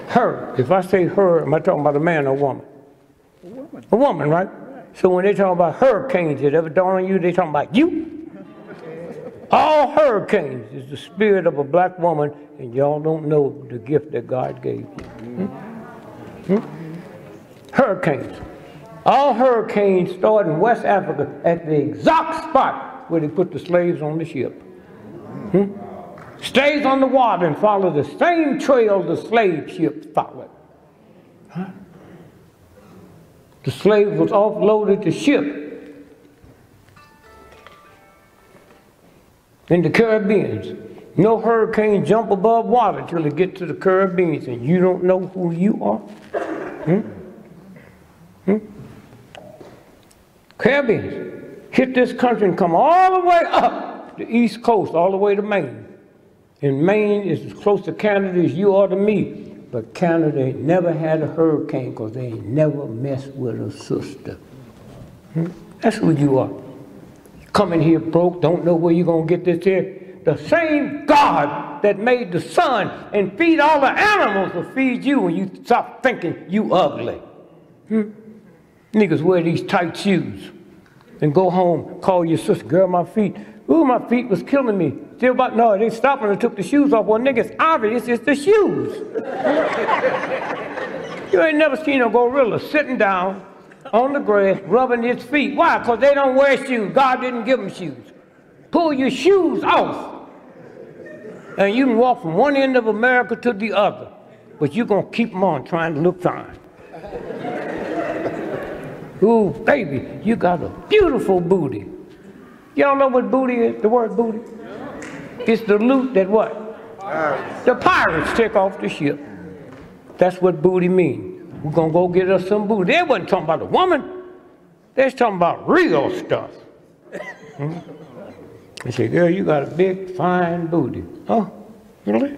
Her. If I say her, am I talking about a man or a woman? A woman. A woman, right? So when they talk about hurricanes, it ever dawn on you, they talking about you? All hurricanes is the spirit of a black woman, and y'all don't know the gift that God gave you. Hurricanes. All hurricanes start in West Africa at the exact spot where they put the slaves on the ship. Stays on the water and follow the same trail the slave ships followed. The slave was offloaded the ship in the Caribbean. No hurricane jump above water till it gets to the Caribbean, and you don't know who you are? Caribbean hit this country and come all the way up the East Coast, all the way to Maine. And Maine is as close to Canada as you are to me. But Canada ain't never had a hurricane because they ain't never messed with a sister. That's who you are. Coming here broke, don't know where you're going to get this here. The same God that made the sun and feed all the animals will feed you when you stop thinking you ugly. Niggas wear these tight shoes and go home, call your sister, girl, my feet. Ooh, my feet was killing me. Still about, no, they stopped and took the shoes off. Well, nigga, it's obvious it's the shoes. You ain't never seen a gorilla sitting down on the grass, rubbing its feet. Why? Because they don't wear shoes. God didn't give them shoes. Pull your shoes off. And you can walk from one end of America to the other. But you're going to keep them on trying to look fine. Ooh, baby, you got a beautiful booty. Y'all know what booty is, the word booty? It's the loot that what? The pirates take off the ship. That's what booty means. We're going to go get us some booty. They wasn't talking about a woman. They was talking about real stuff. They say, girl, you got a big, fine booty. Oh, really?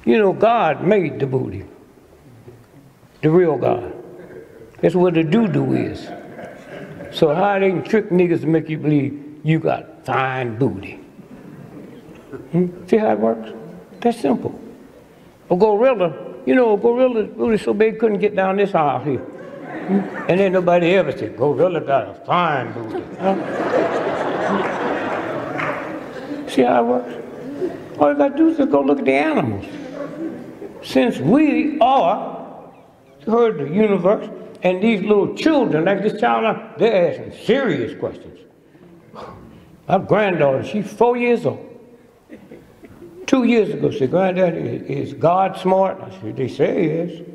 You know, God made the booty. The real God. That's what the doo-doo is. So how they can trick niggas to make you believe you got fine booty? See how it works? That's simple. A gorilla, you know, a gorilla's booty so big couldn't get down this aisle here. And then nobody ever said, gorilla got a fine booty. See how it works? All you gotta do is just go look at the animals. Since we are, heard the universe, and these little children, like this child, they're asking serious questions. My granddaughter, she's 4 years old. 2 years ago, she said, Granddaddy, is God smart? I said, they say he is.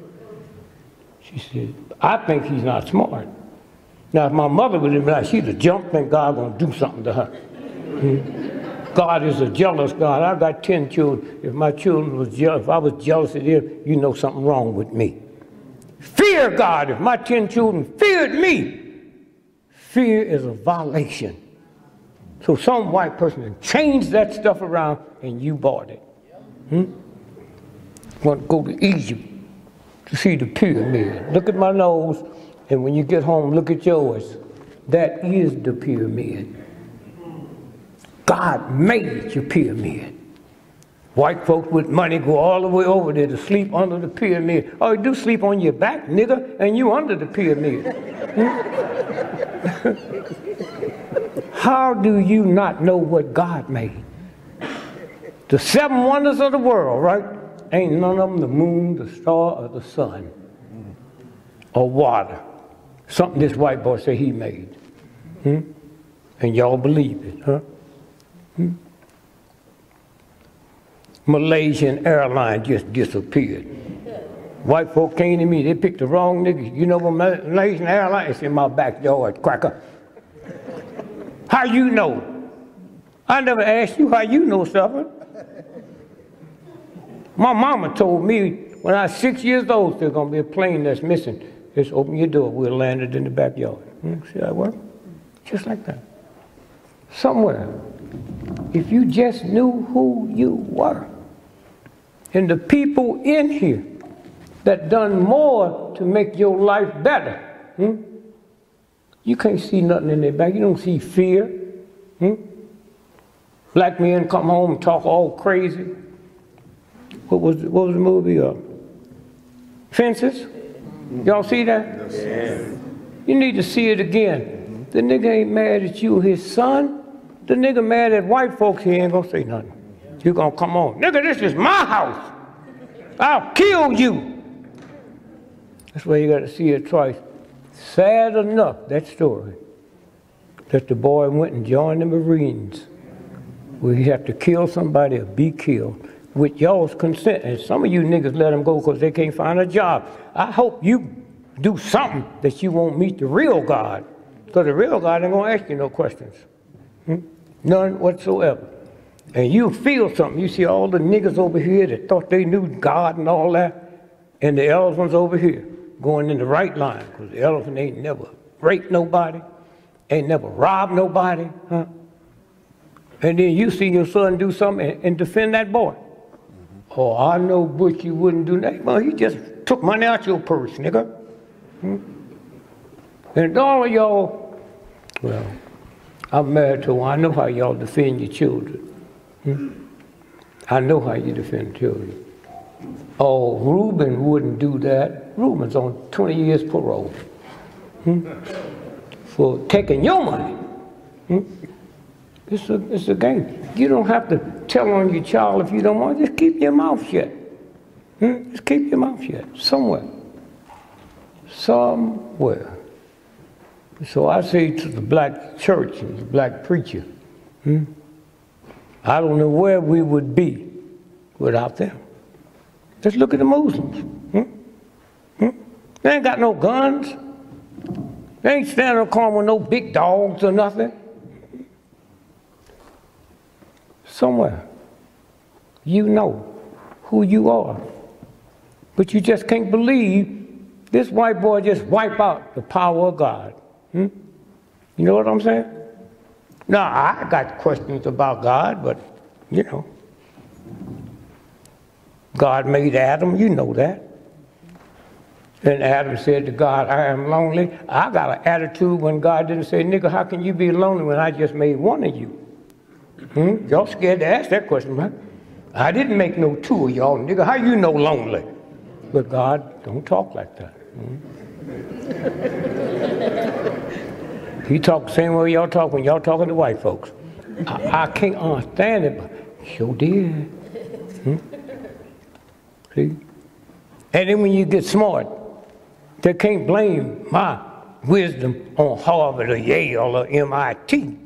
She said, I think he's not smart. Now, if my mother would have been like, she'd have jumped, think God gonna do something to her. God is a jealous God. I got 10 children. If my children was jealous, if I was jealous of them, you know something wrong with me. Fear God. If my 10 children feared me, fear is a violation. So some white person can change that stuff around and you bought it. Want to go to Egypt to see the pyramid. Look at my nose, and when you get home, look at yours. That is the pyramid. God made your pyramid. White folks with money go all the way over there to sleep under the pyramid. Oh, you do sleep on your back, nigga, and you under the pyramid. How do you not know what God made? The 7 wonders of the world, right? Ain't none of them the moon, the star, or the sun, or water. Something this white boy say he made. And y'all believe it, huh? Malaysian airline just disappeared. White folk came to me, they picked the wrong niggas. You know what Malaysian airline? It's in my backyard, cracker. How you know? I never asked you how you know something. My mama told me when I was 6 years old, there's gonna be a plane that's missing. Just open your door, we'll land it in the backyard. See how it works? Just like that. Somewhere, if you just knew who you were, and the people in here that done more to make your life better, you can't see nothing in their back. You don't see fear. Black men come home and talk all crazy. What was the movie? Fences? Y'all see that? Yes. You need to see it again. The nigga ain't mad at you, his son. The nigga mad at white folks, he ain't gonna say nothing. You gonna come on. Nigga, this is my house. I'll kill you. That's why you gotta see it twice. Sad enough, that story, that the boy went and joined the Marines, where he have to kill somebody or be killed with y'all's consent. And some of you niggas let them go because they can't find a job. I hope you do something that you won't meet the real God, because the real God ain't gonna ask you no questions. None whatsoever. And you feel something. You see all the niggas over here that thought they knew God and all that, and the elephants over here going in the right line, because the elephant ain't never raped nobody, ain't never robbed nobody, huh? And then you see your son do something and defend that boy. Oh, I know Butch, you wouldn't do that. Well, he just took money out your purse, nigga. And all of y'all, well, I'm married to one. I know how y'all defend your children. I know how you defend children. Oh, Reuben wouldn't do that. Reuben's on 20 years parole for taking your money. It's a game. You don't have to tell on your child if you don't want. Just keep your mouth shut. Just keep your mouth shut. Somewhere. Somewhere. So I say to the black church and the black preacher, I don't know where we would be without them. Just look at the Muslims. They ain't got no guns. They ain't standing on corner with no big dogs or nothing. Somewhere, you know who you are. But you just can't believe this white boy just wipe out the power of God. You know what I'm saying? Now, I got questions about God, but, you know, God made Adam, you know that. And Adam said to God, I am lonely. I got an attitude when God didn't say, nigga, how can you be lonely when I just made one of you? Y'all scared to ask that question, right? I didn't make no two of y'all, nigga. How you know lonely? But God don't talk like that. He talk the same way y'all talk when y'all talking to white folks. I can't understand it, but sure did. See? And then when you get smart, they can't blame my wisdom on Harvard or Yale or MIT.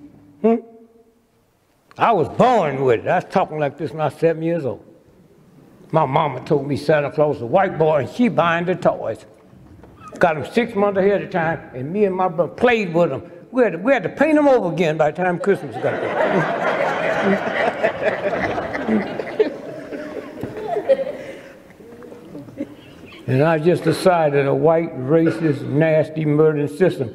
I was born with it. I was talking like this when I was 7 years old. My mama told me Santa Claus was a white boy and she buying the toys. Got them 6 months ahead of time, and me and my brother played with them. We had to paint them over again by the time Christmas got there. And I just decided a white, racist, nasty, murdering system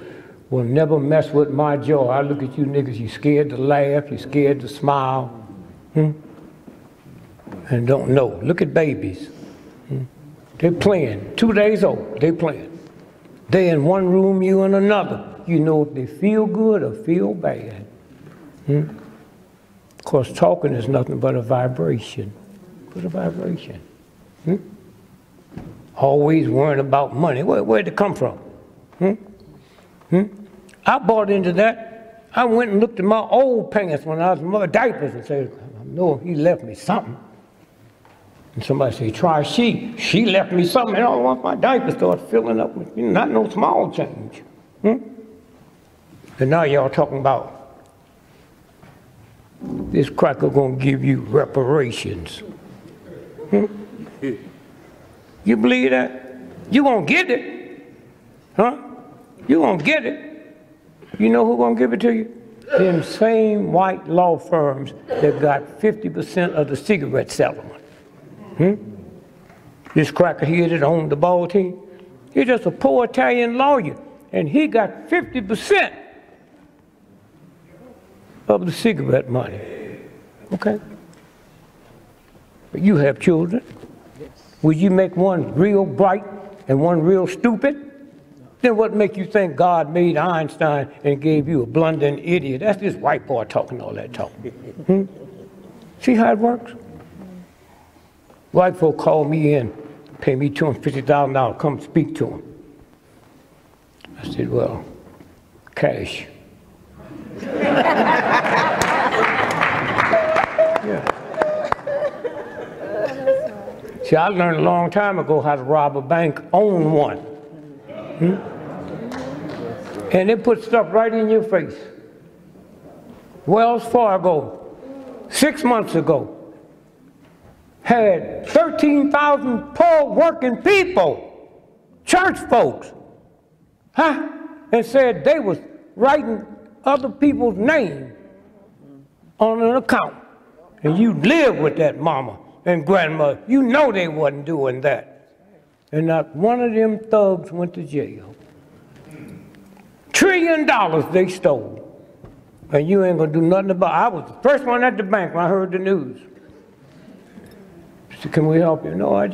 will never mess with my joy. I look at you niggas, you scared to laugh, you scared to smile, and don't know. Look at babies. They're playing, 2 days old, they playing. They in one room, you in another. You know if they feel good or feel bad. Of course, talking is nothing but a vibration. But a vibration. Always worrying about money. Where'd it come from? I bought into that. I went and looked at my old pants when I was in my diapers and said, I know he left me something. And somebody said, try she. She left me something, and all of my diapers started filling up with not no small change. And now y'all talking about this cracker gonna give you reparations. You believe that? You gonna get it, huh? You gonna get it. You know who gonna give it to you? Them same white law firms that got 50% of the cigarette settlement. This cracker here that owned the ball team, he's just a poor Italian lawyer, and he got 50% of the cigarette money. Okay? But you have children. Would you make one real bright and one real stupid? Then what make you think God made Einstein and gave you a blundering idiot? That's this white boy talking all that talk. See how it works? White folk call me in, pay me $250,000 to come speak to them. I said, well, cash. Yeah. See, I learned a long time ago how to rob a bank, own one. And they put stuff right in your face. Wells Fargo, 6 months ago, had 13,000 poor working people, church folks, and said they was writing other people's name on an account. And you live with that mama and grandmother. You know they wasn't doing that. And not one of them thugs went to jail. $1 trillion they stole. And you ain't gonna do nothing about it. I was the first one at the bank when I heard the news. I said, can we help you? No, I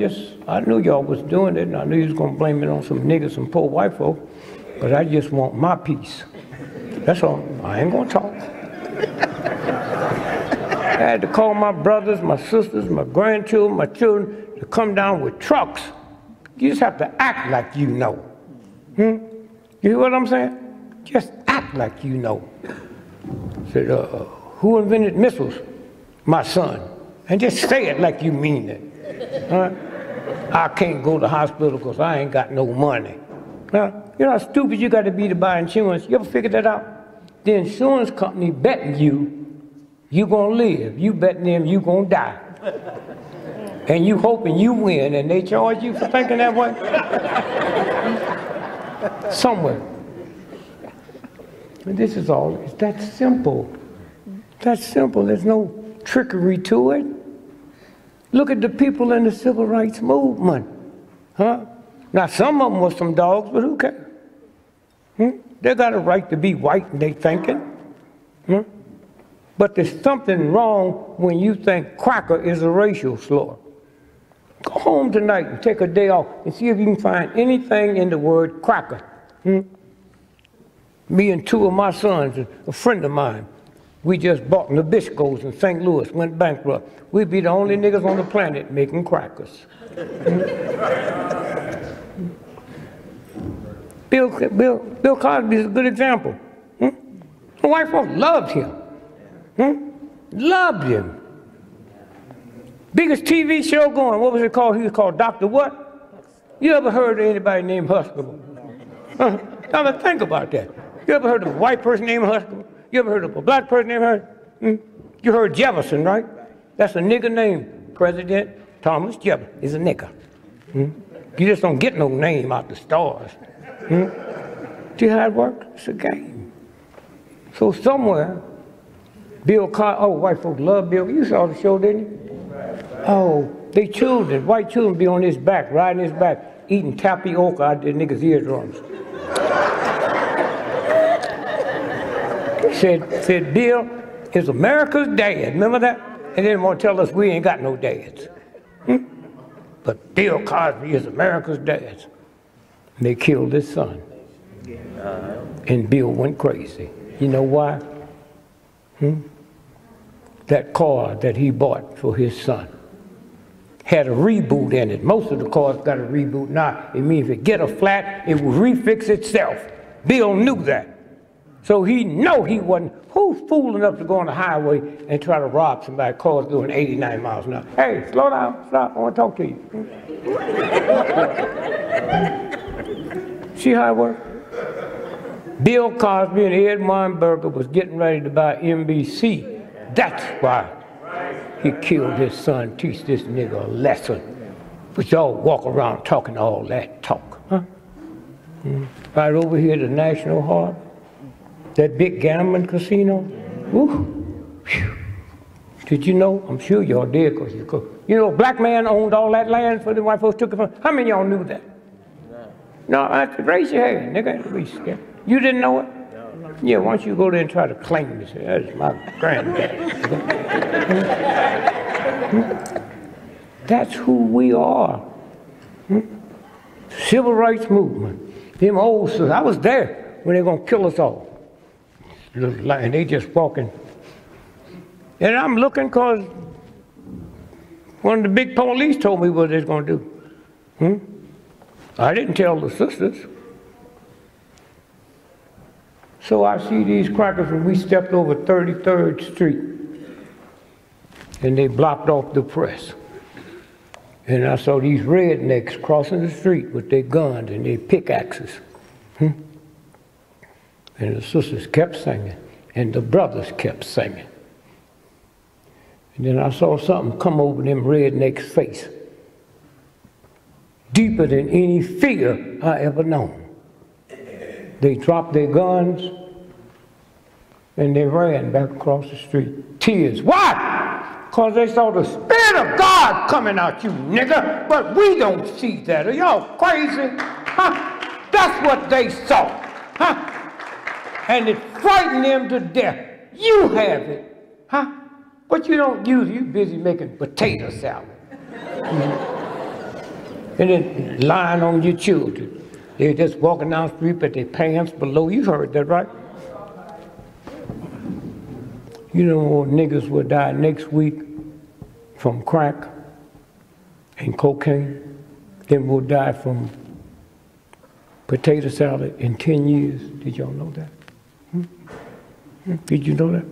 knew y'all was doing it, and I knew you was gonna blame it on some niggas, some poor white folk, but I just want my piece. That's all. I ain't gonna talk. I had to call my brothers, my sisters, my grandchildren, my children to come down with trucks. You just have to act like you know. You hear what I'm saying? Just act like you know. I said, who invented missiles? My son. And just say it like you mean it. I can't go to the hospital because I ain't got no money. Now, you know how stupid you got to be to buy insurance? You ever figure that out? The insurance company betting you gonna live. You betting them you gonna die. And you hoping you win, and they charge you for thinking that way? Somewhere. And this is all, it's that simple. That's simple, there's no trickery to it. Look at the people in the civil rights movement. Now some of them were some dogs, but who cares? They got a right to be white and they thinking. But there's something wrong when you think cracker is a racial slur. Go home tonight and take a day off and see if you can find anything in the word cracker. Me and two of my sons, a friend of mine, we just bought Nabisco's in St. Louis, went bankrupt. We'd be the only niggas on the planet making crackers. Bill Cosby is a good example. The white folks loved him. Loved him. Biggest TV show going, what was it called? He was called Dr. What? You ever heard of anybody named Huxtable? Now think about that. You ever heard of a white person named Huxtable? You ever heard of a black person named Huxtable? You heard Jefferson, right? That's a nigger name. President Thomas Jefferson is a nigger. You just don't get no name out the stars. See how it works? It's a game. So somewhere, Bill Cosby, oh, white folks love Bill. You saw the show, didn't you? Oh, they children, white children be on his back, riding his back, eating tapioca out their niggas' eardrums. said Bill is America's dad. Remember that? And then want to tell us we ain't got no dads. But Bill Cosby is America's dad. And they killed his son. And Bill went crazy. You know why? That car that he bought for his son had a reboot in it. Most of the cars got a reboot now. It means if it get a flat, it will refix itself. Bill knew that. So he know he wasn't, who's fool enough to go on the highway and try to rob somebody, cars doing 89 miles an hour. Hey, slow down, stop, I want to talk to you. See how it works? Bill Cosby and Ed Weinberger was getting ready to buy NBC. That's why he killed his son, teach this nigga a lesson. But y'all walk around talking all that talk, huh? Right over here at the National Harbor, that big gambling casino. Woo. Whew. Did you know? I'm sure y'all did, because you know, a black man owned all that land for the white folks took it from. How many of y'all knew that? No, raise your hand, nigga. Ain't be scared. You didn't know it? No. Yeah, why don't you go there and try to claim this? That's my granddad. That's who we are. Civil rights movement. Them old sisters. I was there when they're gonna kill us all. And they just walking. And I'm looking because one of the big police told me what they're gonna do. I didn't tell the sisters. So I see these crackers when we stepped over 33rd Street and they blocked off the press. And I saw these rednecks crossing the street with their guns and their pickaxes. And the sisters kept singing and the brothers kept singing. And then I saw something come over them rednecks' face, deeper than any fear I ever known. They dropped their guns and they ran back across the street. Tears. Why? Because they saw the Spirit of God coming out you, nigga. But we don't see that. Are y'all crazy? Huh? That's what they saw. Huh? And it frightened them to death. You have it. Huh? But you don't use it. You're busy making potato salad. And then lying on your children. They're just walking down the street with their pants below. You heard that, right? You know more niggas will die next week from crack and cocaine than will die from potato salad in 10 years. Did y'all know that? Did you know that?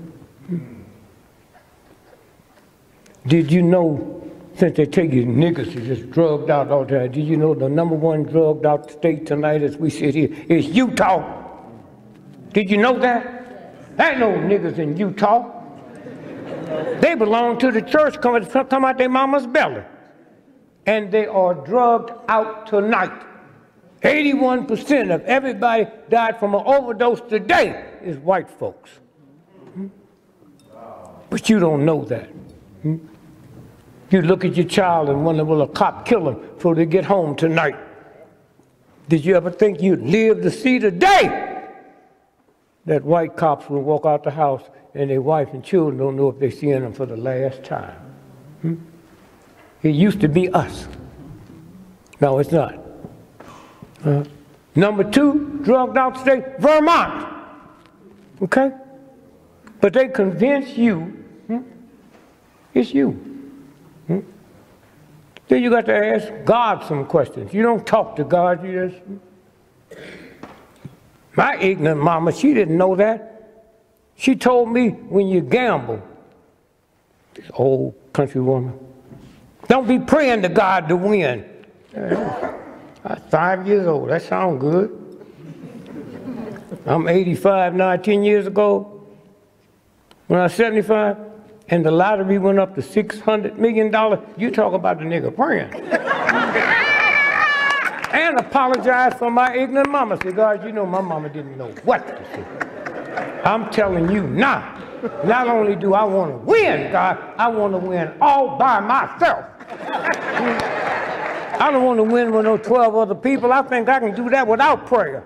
Did you know, since they take you niggas are just drugged out all the time, did you know the #1 drugged out state tonight as we sit here is Utah? Did you know that? There ain't no niggas in Utah. They belong to the church, come out their mama's belly. And they are drugged out tonight. 81% of everybody died from an overdose today is white folks. But you don't know that. You look at your child and wonder, will a cop kill them before they get home tonight? Did you ever think you'd live to see the day that white cops will walk out the house and their wife and children don't know if they're seeing them for the last time? It used to be us. No, it's not. #2, drugged out state, Vermont. Okay? But they convince you it's you. Then you got to ask God some questions. You don't talk to God, you just... My ignorant mama, she didn't know that. She told me when you gamble, this old country woman, don't be praying to God to win. I was 5 years old, that sounds good. I'm 85 now, 10 years ago. When I was 75, and the lottery went up to $600 million, you talk about the nigga praying. And apologize for my ignorant mama. Say, God, you know my mama didn't know what to say. I'm telling you now, not only do I want to win, God, I want to win all by myself. I don't want to win with no 12 other people. I think I can do that without prayer.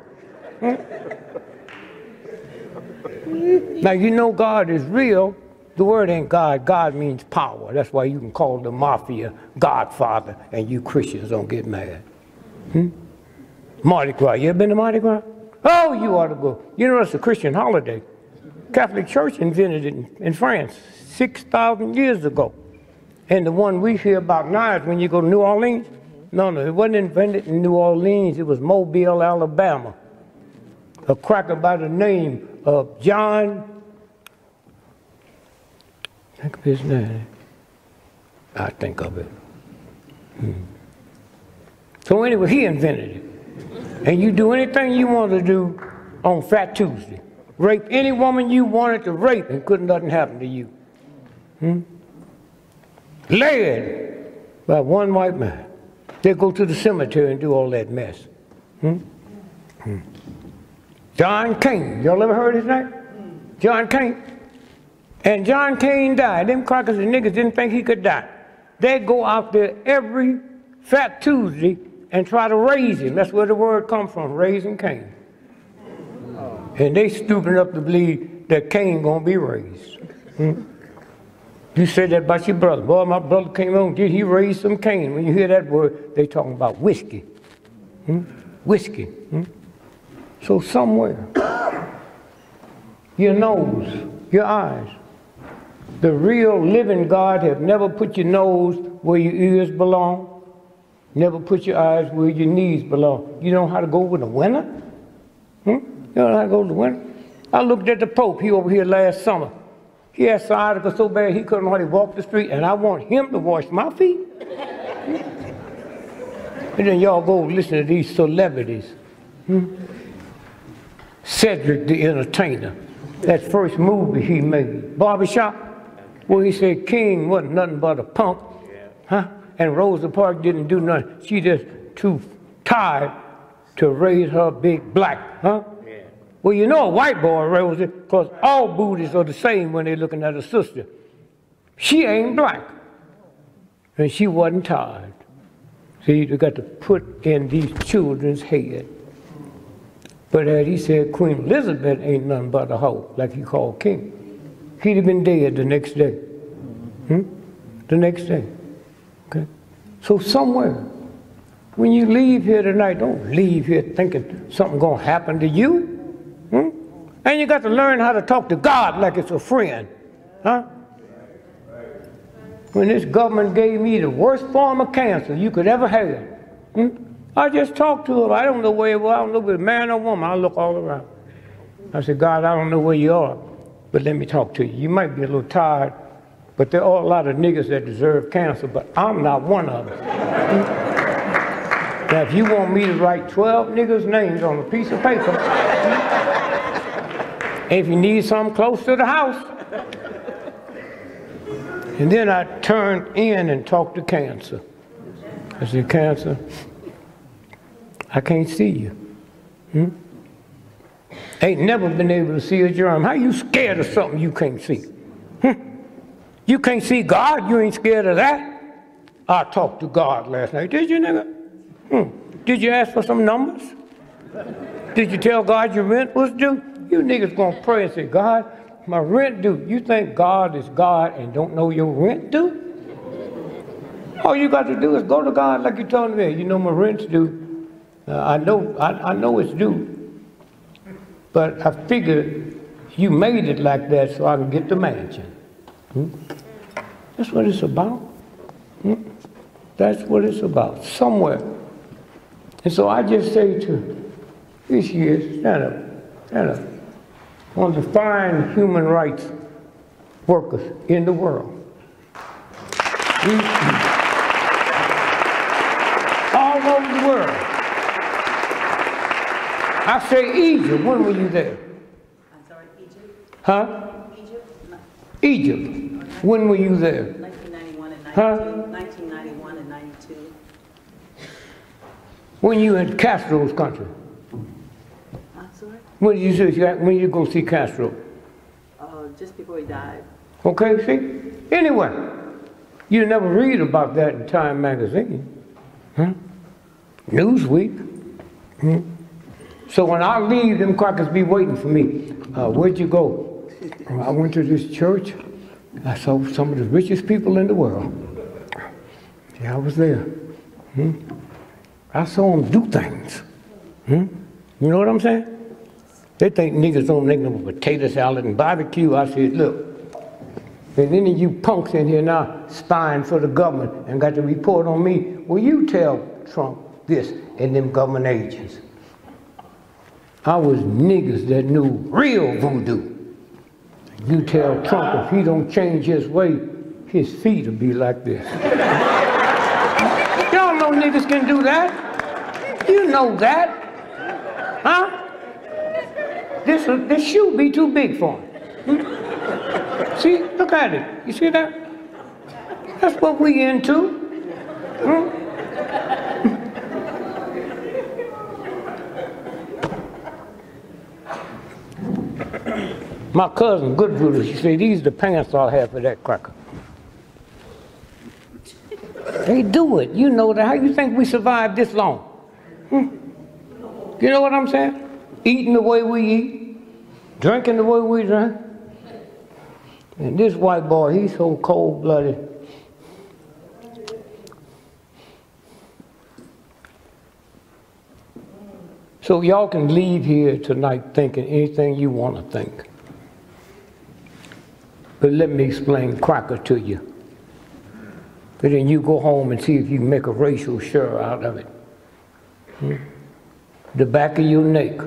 Now, you know God is real. The word ain't God. God means power. That's why you can call the mafia Godfather, and you Christians don't get mad. Mardi Gras. You ever been to Mardi Gras? Oh, you ought to go. You know, it's a Christian holiday. Catholic Church invented it in France 6,000 years ago. And the one we hear about now is when you go to New Orleans. No, it wasn't invented in New Orleans. It was Mobile, Alabama. A cracker by the name of John... Think of his name. I think of it. So anyway, he invented it. And you do anything you want to do on Fat Tuesday. Rape any woman you wanted to rape and couldn't nothing happen to you. Led by one white man. They go to the cemetery and do all that mess. John Cain, y'all ever heard his name? John Cain. And John Cain died. Them crackers and niggas didn't think he could die. They go out there every Fat Tuesday and try to raise him. That's where the word comes from, raising Cain. And they stupid enough to believe that Cain gonna be raised. You said that about your brother. Boy, my brother came on, did he raise some Cain? When you hear that word, they talking about whiskey. Whiskey. So somewhere, your nose, your eyes, the real living God have never put your nose where your ears belong, never put your eyes where your knees belong. You know how to go with the winter? You know how to go with the winter? I looked at the Pope, he over here last summer. He had sciatica so bad he couldn't hardly walk the street, and I want him to wash my feet. And then y'all go listen to these celebrities. Cedric the Entertainer, that first movie he made, Barbershop, where he said King wasn't nothing but a punk, and Rosa Parks didn't do nothing. She just too tired to raise her big black, Well, you know a white boy raised it, because all Buddhists are the same when they're looking at a sister. She ain't black, and she wasn't tired. See, you got to put in these children's head. But as he said, Queen Elizabeth ain't nothing but a hoe, like he called King. He'd have been dead the next day. The next day. Okay? So somewhere, when you leave here tonight, don't leave here thinking something gonna happen to you. And you got to learn how to talk to God like it's a friend. When this government gave me the worst form of cancer you could ever have, I just talked to him. I don't know where it was. I don't know if it's a man or woman. I look all around. I said, God, I don't know where you are, but let me talk to you. You might be a little tired, but there are a lot of niggas that deserve cancer, but I'm not one of them. Now, if you want me to write 12 niggas' names on a piece of paper, and if you need something close to the house, and then I turned in and talked to cancer. I said, Cancer, I can't see you. Ain't never been able to see a germ. How you scared of something you can't see? You can't see God, you ain't scared of that? I talked to God last night. Did you, nigga? Did you ask for some numbers? Did you tell God your rent was due? You niggas gonna pray and say, God, my rent due. You think God is God and don't know your rent due? All you got to do is go to God like you told me. You know my rent's due. I know it's due. But I figured you made it like that so I can get the mansion. That's what it's about. That's what it's about, somewhere. And so I just say to this year, stand up, stand up. On the fine human rights workers in the world. All over the world. I say Egypt, when were you there? I'm sorry, Egypt? Huh? Egypt? Egypt. When were you there? 1991 and 92. Huh? 1991 and 92. When you in Castro's country? I'm sorry? When did you go see Castro? Just before he died. Okay, see? Anyway, you never read about that in Time magazine. Newsweek. So when I leave, them crackers be waiting for me. Where'd you go? I went to this church. I saw some of the richest people in the world. Yeah, I was there. I saw them do things. You know what I'm saying? They think niggas don't make no potato salad and barbecue. I said, look, and any of you punks in here now spying for the government and got to report on me, will you tell Trump this and them government agents? I was niggas that knew real voodoo. You tell Trump if he don't change his way, his feet will be like this. Y'all know niggas can do that. You know that. Huh? This shoe be too big for him. See, look at it. You see that? That's what we into. My cousin, good brother, she said, these are the pants I'll have for that cracker. They do it. You know that. How you think we survived this long? You know what I'm saying? Eating the way we eat, drinking the way we drink. And this white boy, he's so cold-blooded. So y'all can leave here tonight thinking anything you want to think. But let me explain cracker to you. But then you go home and see if you can make a racial slur out of it. The back of your neck.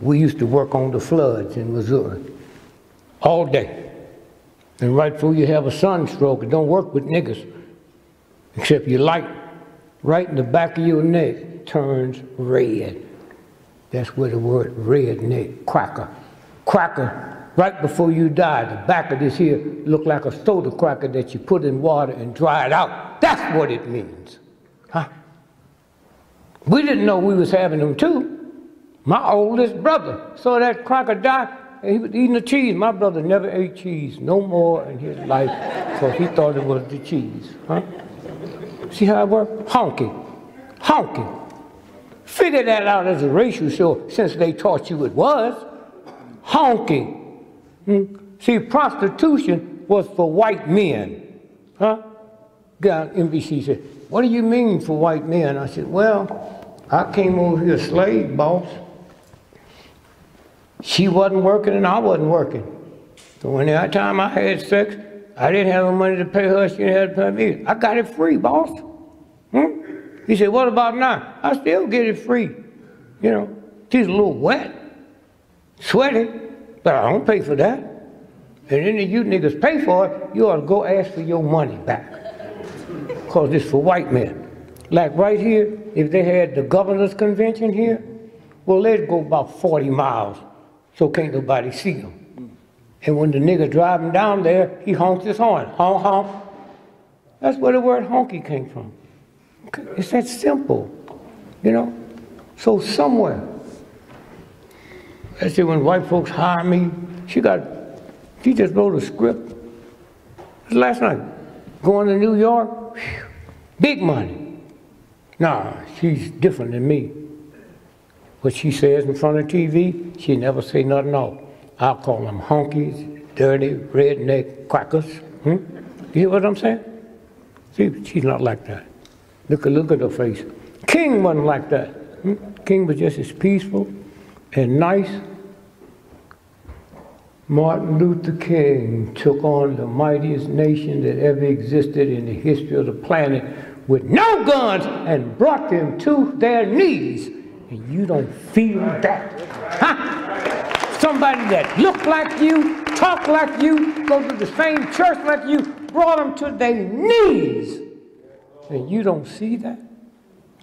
We used to work on the floods in Missouri all day. And right before you have a sunstroke, it don't work with niggas. Except your light right in the back of your neck turns red. That's where the word redneck, cracker. Cracker, right before you die, the back of this here look like a soda cracker that you put in water and dry it out. That's what it means. Huh? We didn't know we was having them too. My oldest brother saw that cracker die, and he was eating the cheese. My brother never ate cheese no more in his life because he thought it was the cheese. Huh? See how it works? Honky. Honky. Figure that out as a racial show since they taught you it was. Honky. See, prostitution was for white men. Huh? Guy on NBC said, what do you mean for white men? I said, well, I came over here a slave, boss. She wasn't working and I wasn't working. So when that time I had sex, I didn't have the money to pay her, she didn't have to pay me. I got it free, boss. He said, what about now? I still get it free. You know, she's a little wet, sweaty, but I don't pay for that. And any of you niggas pay for it, you ought to go ask for your money back. Because it's for white men. Like right here, if they had the governor's convention here, well, they'd go about 40 miles, so can't nobody see them. And when the nigga driving down there, he honks his horn. Honk, honk. That's where the word honky came from. It's that simple, you know? So somewhere, I say when white folks hire me, she just wrote a script. It was last night. Going to New York, whew, big money. Nah, she's different than me. What she says in front of TV, she never say nothing else. I'll call them honkies, dirty, redneck crackers. You hear what I'm saying? See, she's not like that. Look at her face. King wasn't like that. King was just as peaceful and nice. Martin Luther King took on the mightiest nation that ever existed in the history of the planet with no guns and brought them to their knees. And you don't feel that. Huh? Somebody that looked like you, talked like you, go to the same church like you, brought them to their knees. And you don't see that?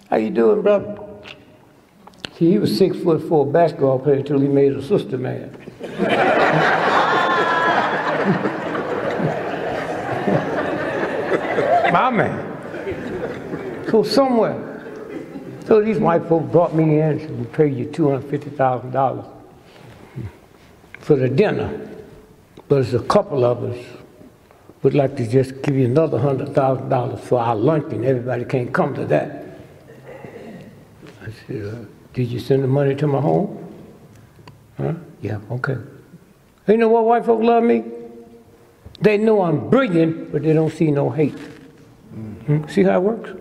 How you doing, brother? See, he was 6'4" basketball player until he made a sister mad. My man. So somewhere. So these white folks brought me in and we paid you $250,000 for the dinner. But there's a couple of us would like to just give you another $100,000 for our luncheon. Everybody can't come to that. I said, did you send the money to my home? Huh? Yeah, okay. You know what white folks love me? They know I'm brilliant, but they don't see no hate. See how it works?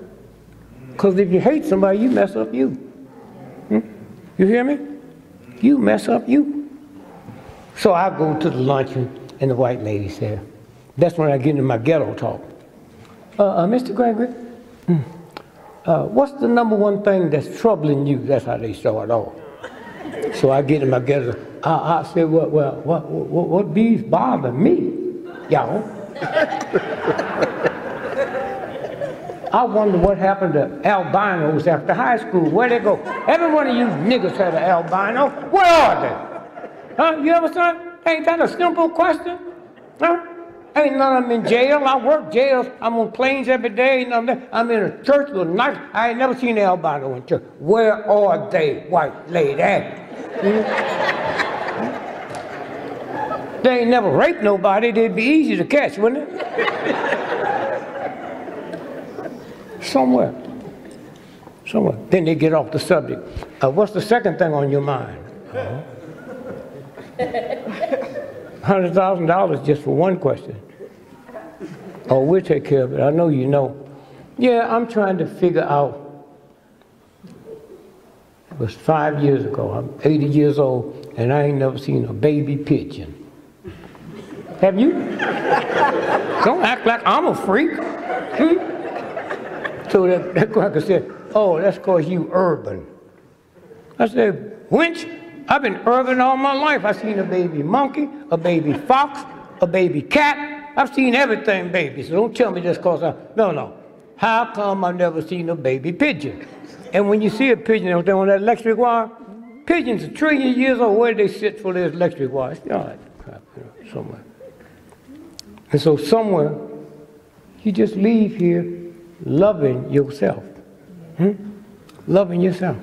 Because if you hate somebody, you mess up you. You hear me? You mess up you. So I go to the luncheon, and the white lady said, that's when I get into my ghetto talk. Mr. Gregory, what's the #1 thing that's troubling you? That's how they start off. So I get in my ghetto. I said, what bees bother me, y'all? I wonder what happened to albinos after high school. Where'd they go? Every one of you niggas had an albino. Where are they? Huh? You ever said? Ain't that a simple question? Huh? Ain't none of them in jail. I work jails. I'm on planes every day. Ain't none of them. I'm in a church with a knife. I ain't never seen an albino in church. Where are they, white lady? They ain't never raped nobody. They'd be easy to catch, wouldn't it? Somewhere. Then they get off the subject. What's the second thing on your mind? $100,000 just for one question. Oh, we'll take care of it. I know you know. Yeah, I'm trying to figure out. It was 5 years ago. I'm 80 years old, and I ain't never seen a baby pigeon. Have you? Don't act like I'm a freak. So that cracker said, oh, that's because you urban. I said, wench, I've been urban all my life. I've seen a baby monkey, a baby fox, a baby cat. I've seen everything baby, so don't tell me just because no. How come I've never seen a baby pigeon? And when you see a pigeon on that electric wire, pigeons are 1 trillion years old. Where do they sit for their electric wires? You know, crap, somewhere. And so somewhere, you just leave here loving yourself. Loving yourself.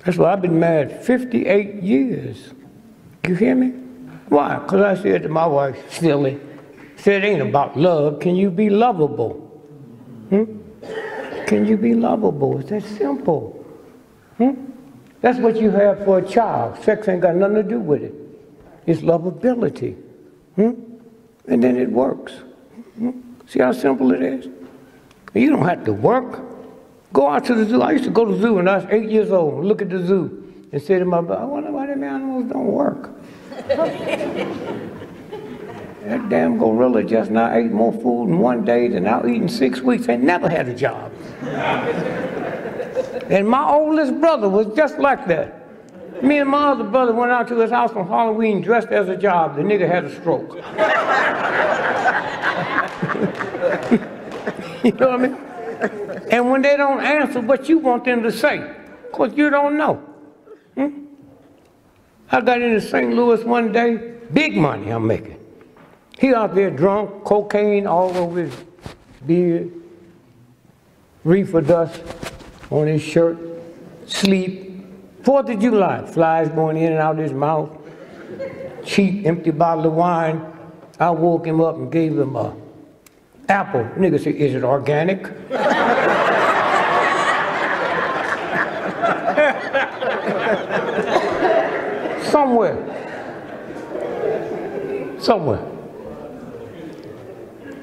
That's why I've been married 58 years. You hear me? Why? Because I said to my wife, silly, said it ain't about love. Can you be lovable? Can you be lovable? It's that simple. That's what you have for a child. Sex ain't got nothing to do with it. It's lovability. And then it works. See how simple it is? You don't have to work. Go out to the zoo. I used to go to the zoo when I was 8 years old, look at the zoo, and say to my brother, I wonder why them animals don't work. That damn gorilla just now ate more food in 1 day than I'll eat in 6 weeks. They never had a job. And my oldest brother was just like that. Me and my other brother went out to his house on Halloween dressed as a job. The nigga had a stroke. You know what I mean? And when they don't answer what you want them to say, because you don't know. I got into St. Louis one day, big money I'm making. He out there drunk, cocaine all over his beard, reefer dust on his shirt, sleep. 4th of July, flies going in and out of his mouth, cheap, empty bottle of wine. I woke him up and gave him a apple. Nigga said, is it organic? Somewhere.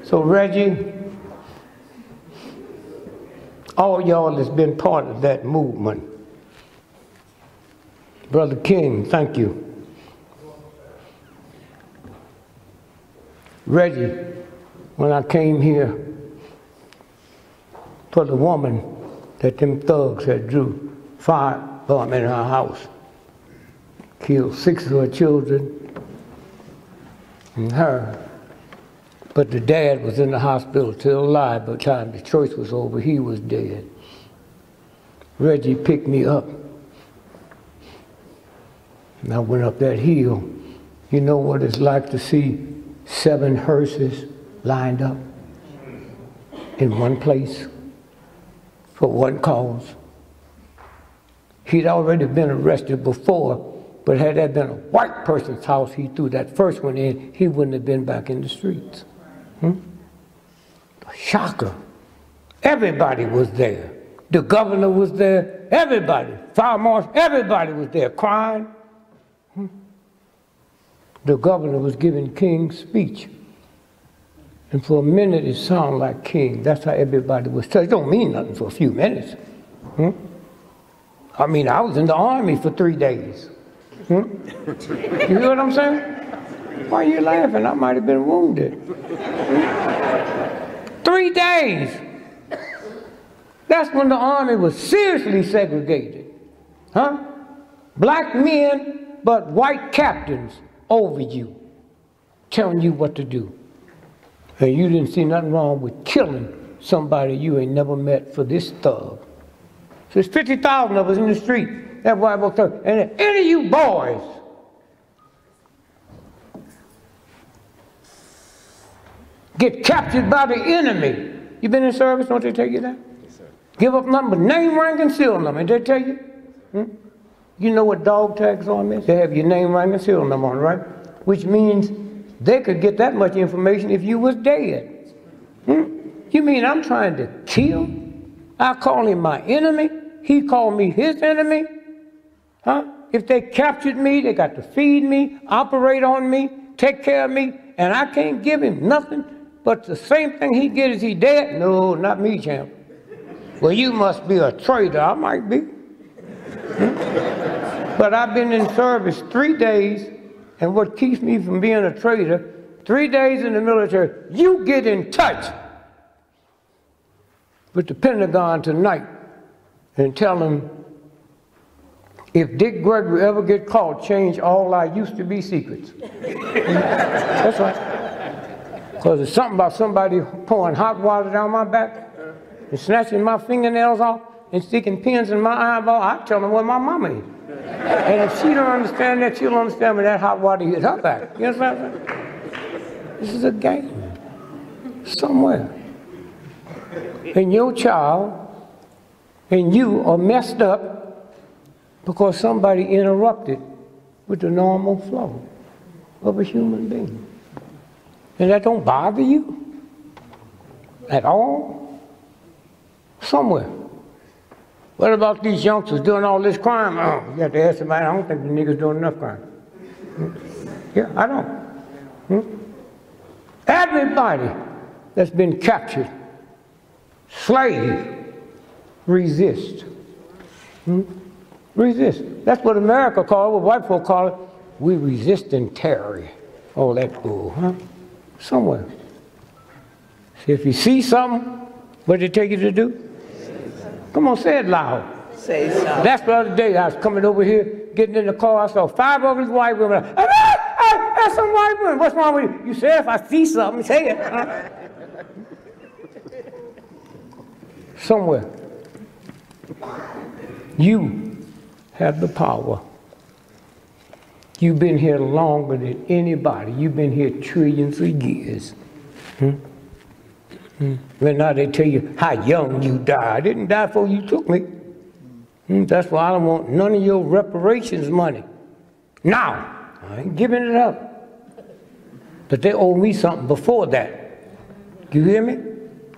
So Reggie, all y'all that's been part of that movement, Brother King, thank you. Reggie, when I came here for the woman that them thugs had drew firebomb in her house, killed 6 of her children and her. But the dad was in the hospital still alive by the time the choice was over. He was dead. Reggie picked me up. And I went up that hill. You know what it's like to see 7 hearses lined up in one place for one cause. He'd already been arrested before, but had that been a white person's house, he threw that first one in, he wouldn't have been back in the streets. A shocker. Everybody was there. The governor was there. Everybody. Fire marshal, everybody was there crying. The governor was giving King's speech. And for a minute it sounded like King. That's how everybody was touched. It don't mean nothing for a few minutes. I mean, I was in the army for 3 days. You hear what I'm saying? Why are you laughing? I might have been wounded. 3 days. That's when the army was seriously segregated. Black men, but white captains over you, telling you what to do. And you didn't see nothing wrong with killing somebody you ain't never met for this thug. So there's 50,000 of us in the street. That white boy thug. And if any of you boys get captured by the enemy, you been in service, don't they tell you that? Yes, sir. Give up nothing but name, rank, and serial number. Did they tell you? You know what dog tags on is? They have your name, rank, and serial number on, right? Which means they could get that much information if you was dead. You mean I'm trying to kill? I call him my enemy. He called me his enemy. Huh? If they captured me, they got to feed me, operate on me, take care of me, and I can't give him nothing but the same thing he get is he dead? No, not me, champ. Well, you must be a traitor. I might be. But I've been in service 3 days, and what keeps me from being a traitor, 3 days in the military, you get in touch with the Pentagon tonight and tell them, if Dick Gregory ever get caught, change all our used to be secrets. That's right. Because there's something about somebody pouring hot water down my back and snatching my fingernails off and sticking pins in my eyeball, I tell them where my mama is. And if she don't understand that, she'll understand when that hot water hit her back. You understand what I'm saying? This is a game. Somewhere. And your child and you are messed up because somebody interrupted with the normal flow of a human being. And that don't bother you at all? Somewhere. What about these youngsters doing all this crime? Oh, you have to ask somebody, I don't think the niggas doing enough crime. Yeah, I don't. Everybody that's been captured, slave, resist. Resist. That's what America call it, what white folk call it. We resist and tarry. All that bull, huh? Somewhere. See, if you see something, what did it take you to do? Come on, say it loud. Say so. That's the other day I was coming over here, getting in the car, I saw 5 of these white women. That's some white women. What's wrong with you? You said if I see something, say it. Huh? Somewhere. You have the power. You've been here longer than anybody. You've been here trillions of years. When now they tell you how young you died. I didn't die before you took me. That's why I don't want none of your reparations money. Now, I ain't giving it up. But they owe me something before that. You hear me?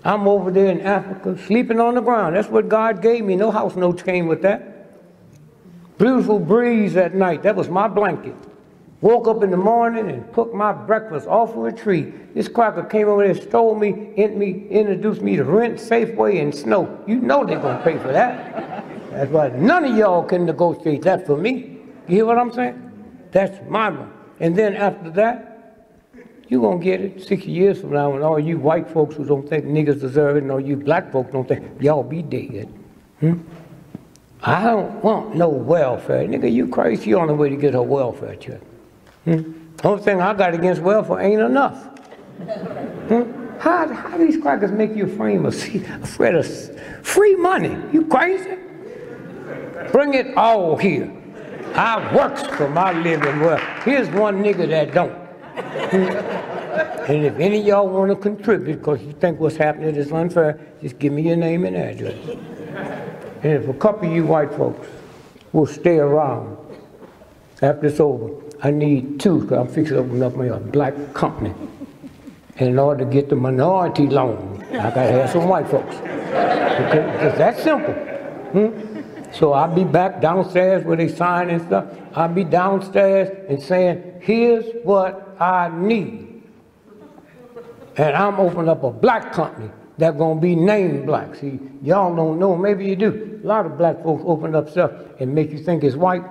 I'm over there in Africa sleeping on the ground. That's what God gave me. No house notes came with that. Beautiful breeze at night. That was my blanket. Woke up in the morning and cooked my breakfast off of a tree. This cracker came over there, stole me, introduced me to rent, Safeway, and snow. You know they're going to pay for that. That's why none of y'all can negotiate that for me. You hear what I'm saying? That's my money. And then after that, you're going to get it 60 years from now when all you white folks who don't think niggas deserve it and all you black folks don't think, y'all be dead. I don't want no welfare. Nigga, you crazy. You're on the way to get her welfare check. Only thing I got against welfare ain't enough. How these crackers make you afraid of free money? You crazy? Bring it all here. I works for my living well. Here's one nigga that don't. And if any of y'all want to contribute because you think what's happening is unfair, just give me your name and address. And if a couple of you white folks will stay around after it's over, I need 2, because I'm fixing to open up my black company. And in order to get the minority loan, I got to have some white folks. Okay? It's that simple. So I'll be back downstairs where they sign and stuff. I'll be downstairs and saying, here's what I need. And I'm opening up a black company that's going to be named black. See, y'all don't know, maybe you do. A lot of black folks open up stuff and make you think it's white.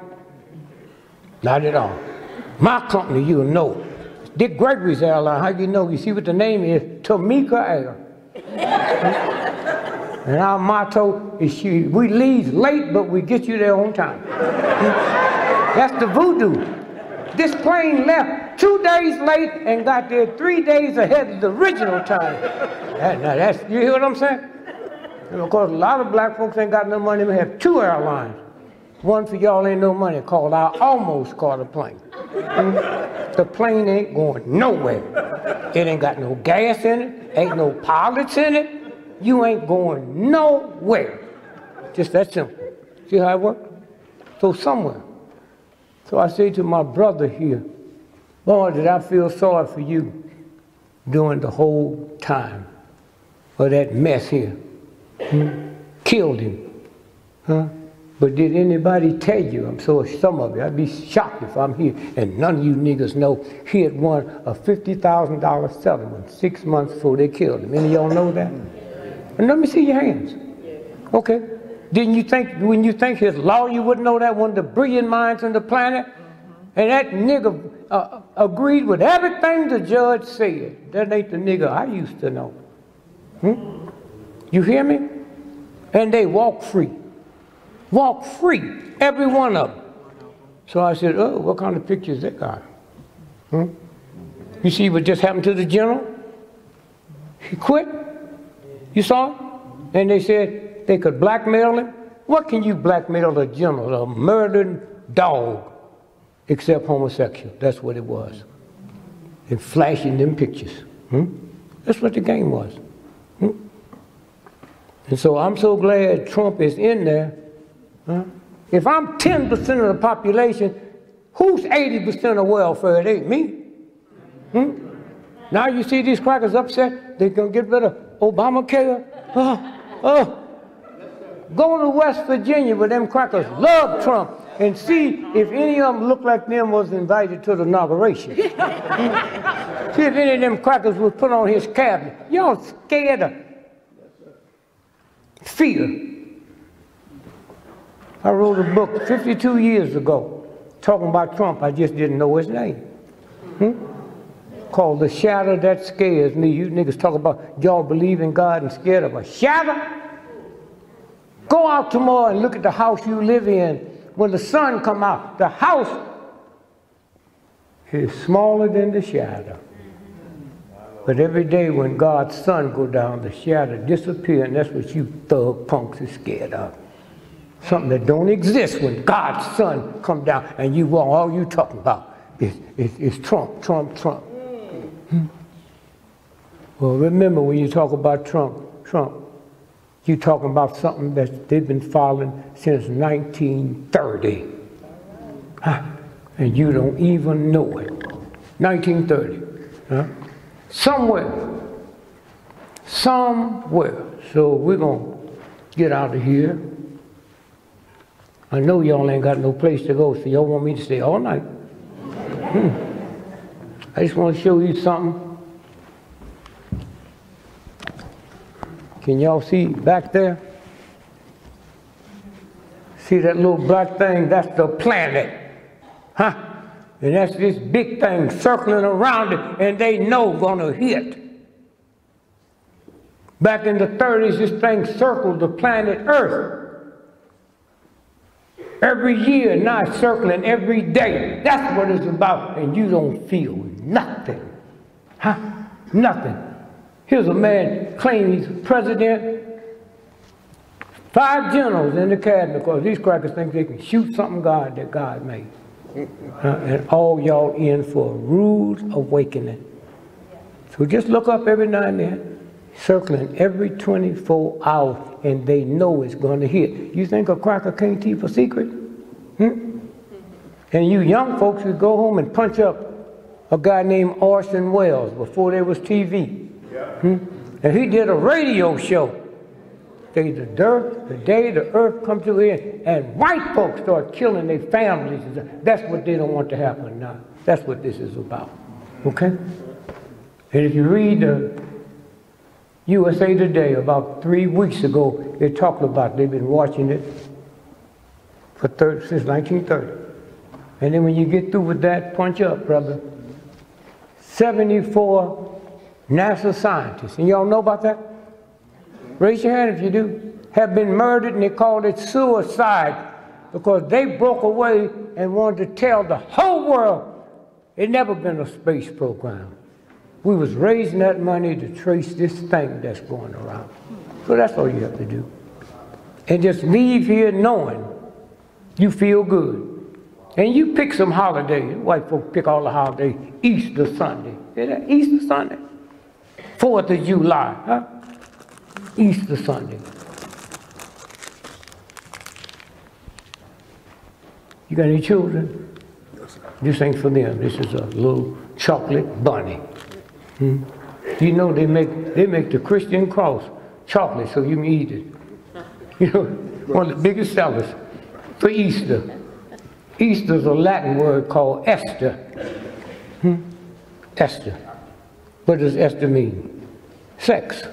Not at all. My company, you'll know. Dick Gregory's airline, how you know? You see what the name is? Tamika Air. And our motto is, we leave late, but we get you there on time. That's the voodoo. This plane left left 2 days late and got there 3 days ahead of the original time. You hear what I'm saying? And of course, a lot of black folks ain't got no money. We have 2 airlines. One for y'all ain't no money called I almost caught a plane. The plane ain't going nowhere. It ain't got no gas in it. Ain't no pilots in it. You ain't going nowhere. Just that simple. See how it works? So somewhere. So I say to my brother here, Lord, did I feel sorry for you during the whole time of that mess here? Killed him. Huh? But did anybody tell you? I'm sure some of you, I'd be shocked if I'm here and none of you niggas know he had won a $50,000 settlement 6 months before they killed him. Any of y'all know that? And let me see your hands. Okay. Didn't you think, when you think his lawyer would know that, one of the brilliant minds on the planet? And that nigga agreed with everything the judge said. That ain't the nigga I used to know. You hear me? And they walk free. Walk free, every one of them. So I said, oh, what kind of pictures they got? You see what just happened to the general? He quit. You saw it? And they said they could blackmail him. What can you blackmail a general, a murdered dog, except homosexual? That's what it was. And flashing them pictures. That's what the game was. And so I'm so glad Trump is in there. If I'm 10% of the population, who's 80% of welfare? It ain't me. Now you see these crackers upset, they're going to get rid of Obamacare. Go to West Virginia where them crackers love Trump and see if any of them look like them was invited to the inauguration. See if any of them crackers was put on his cabinet. Y'all scared of fear. I wrote a book 52 years ago talking about Trump. I just didn't know his name. Called The Shadow That Scares Me. You niggas talk about y'all believe in God and scared of a shadow? Go out tomorrow and look at the house you live in. When the sun come out, the house is smaller than the shadow. But every day when God's sun go down, the shadow disappear, and that's what you thug punks are scared of. Something that don't exist when God's sun come down and you walk, all you talking about is Trump, Trump, Trump. Well, remember when you talk about Trump, you talking about something that they've been following since 1930. And you don't even know it. 1930. Somewhere. So we're going to get out of here. I know y'all ain't got no place to go, so y'all want me to stay all night. I just want to show you something. Can y'all see back there? See that little black thing? That's the planet. And that's this big thing circling around it, and they know gonna hit. Back in the 30s, this thing circled the planet Earth. Every year, now it's circling every day. That's what it's about, and you don't feel nothing. Nothing. Here's a man claiming he's president. 5 generals in the cabinet, because these crackers think they can shoot something that God made. And all y'all in for a rude awakening. So just look up every now and then, circling every 24 hours, and they know it's going to hit. You think a cracker can't keep a secret? And you young folks would go home and punch up a guy named Orson Welles before there was TV. And he did a radio show. The day the earth comes to an end, and white folks start killing their families. That's what they don't want to happen now. That's what this is about. Okay? And if you read USA Today about 3 weeks ago, they talked about it. They've been watching it since 1930. And then when you get through with that, punch up, brother. 74 NASA scientists, and y'all know about that? Raise your hand if you do. Have been murdered, and they called it suicide because they broke away and wanted to tell the whole world It never been a space program. We was raising that money to trace this thing that's going around. So that's all you have to do. And just leave here knowing you feel good. And you pick some holidays. White folks pick all the holidays. Easter Sunday. Hear that? Easter Sunday. 4th of July. Huh? Easter Sunday. You got any children? This ain't for them. This is a little chocolate bunny. You know they make the Christian cross chocolate so you can eat it. You know, one of the biggest sellers for Easter. Easter's a Latin word called Esther. Esther. What does Esther mean? Sex.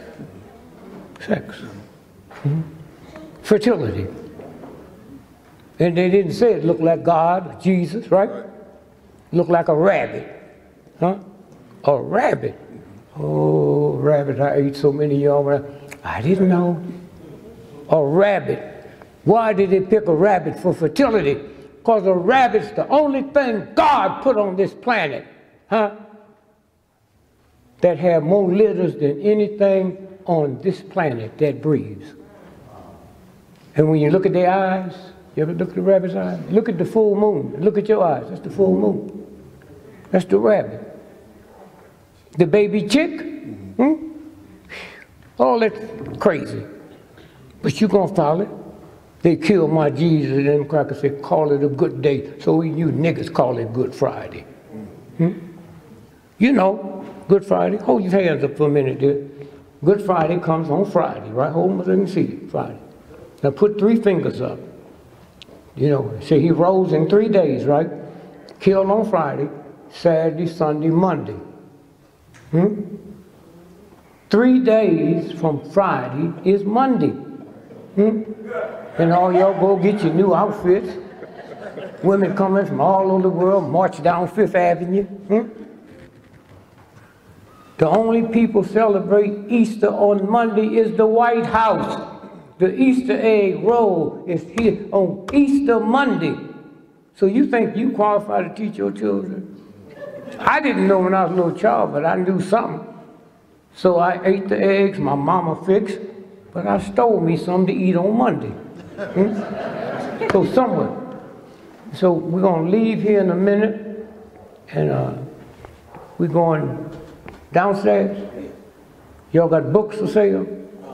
Sex. Fertility. And they didn't say it looked like God or Jesus, right? Looked like a rabbit. Huh? A rabbit. Oh, rabbit, I ate so many of y'all. I didn't know. A rabbit. Why did they pick a rabbit for fertility? Because a rabbit's the only thing God put on this planet, huh? That have more litters than anything on this planet that breathes. And when you look at their eyes, you ever look at the rabbit's eyes? Look at the full moon. Look at your eyes. That's the full moon. That's the rabbit. The baby chick, all that's crazy. But you're going to follow it. They killed my Jesus, and them crackers said, call it a good day. So you niggas call it Good Friday. You know, Good Friday. Hold your hands up for a minute there. Good Friday comes on Friday, right? Hold them so you can see it, Friday. Now put 3 fingers up. You know, say he rose in 3 days, right? Killed on Friday, Saturday, Sunday, Monday. 3 days from Friday is Monday. And all y'all go get your new outfits. Women coming from all over the world, march down 5th Avenue. The only people celebrate Easter on Monday is the White House. The Easter egg roll is here on Easter Monday. So you think you qualify to teach your children? I didn't know when I was a little child, but I knew something. So I ate the eggs my mama fixed, but I stole me some to eat on Monday. So somewhere. So we're going to leave here in a minute, and we're going downstairs. Y'all got books for sale?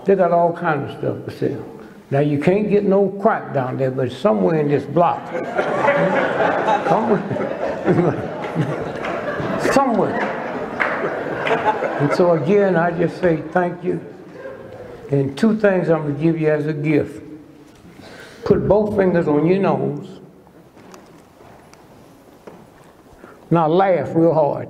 They got all kinds of stuff for sale. Now you can't get no crack down there, but somewhere in this block. Somewhere. And so again, I just say thank you. And 2 things I'm going to give you as a gift. Put both fingers on your nose. Now laugh real hard.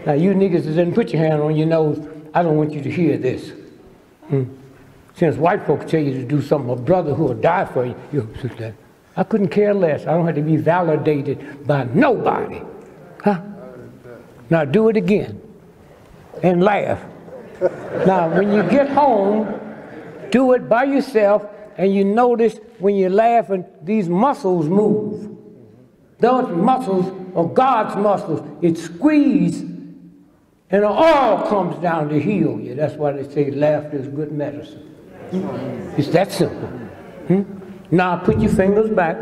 Now you niggas that didn't put your hand on your nose, I don't want you to hear this. Since white folks tell you to do something, a brother who will die for you, I couldn't care less. I don't have to be validated by nobody. Huh? Now do it again and laugh. Now when you get home, do it by yourself, and you notice when you're laughing, these muscles move. Those muscles are God's muscles. It squeezes, and it all comes down to heal you. That's why they say laughter is good medicine. It's that simple. Now put your fingers back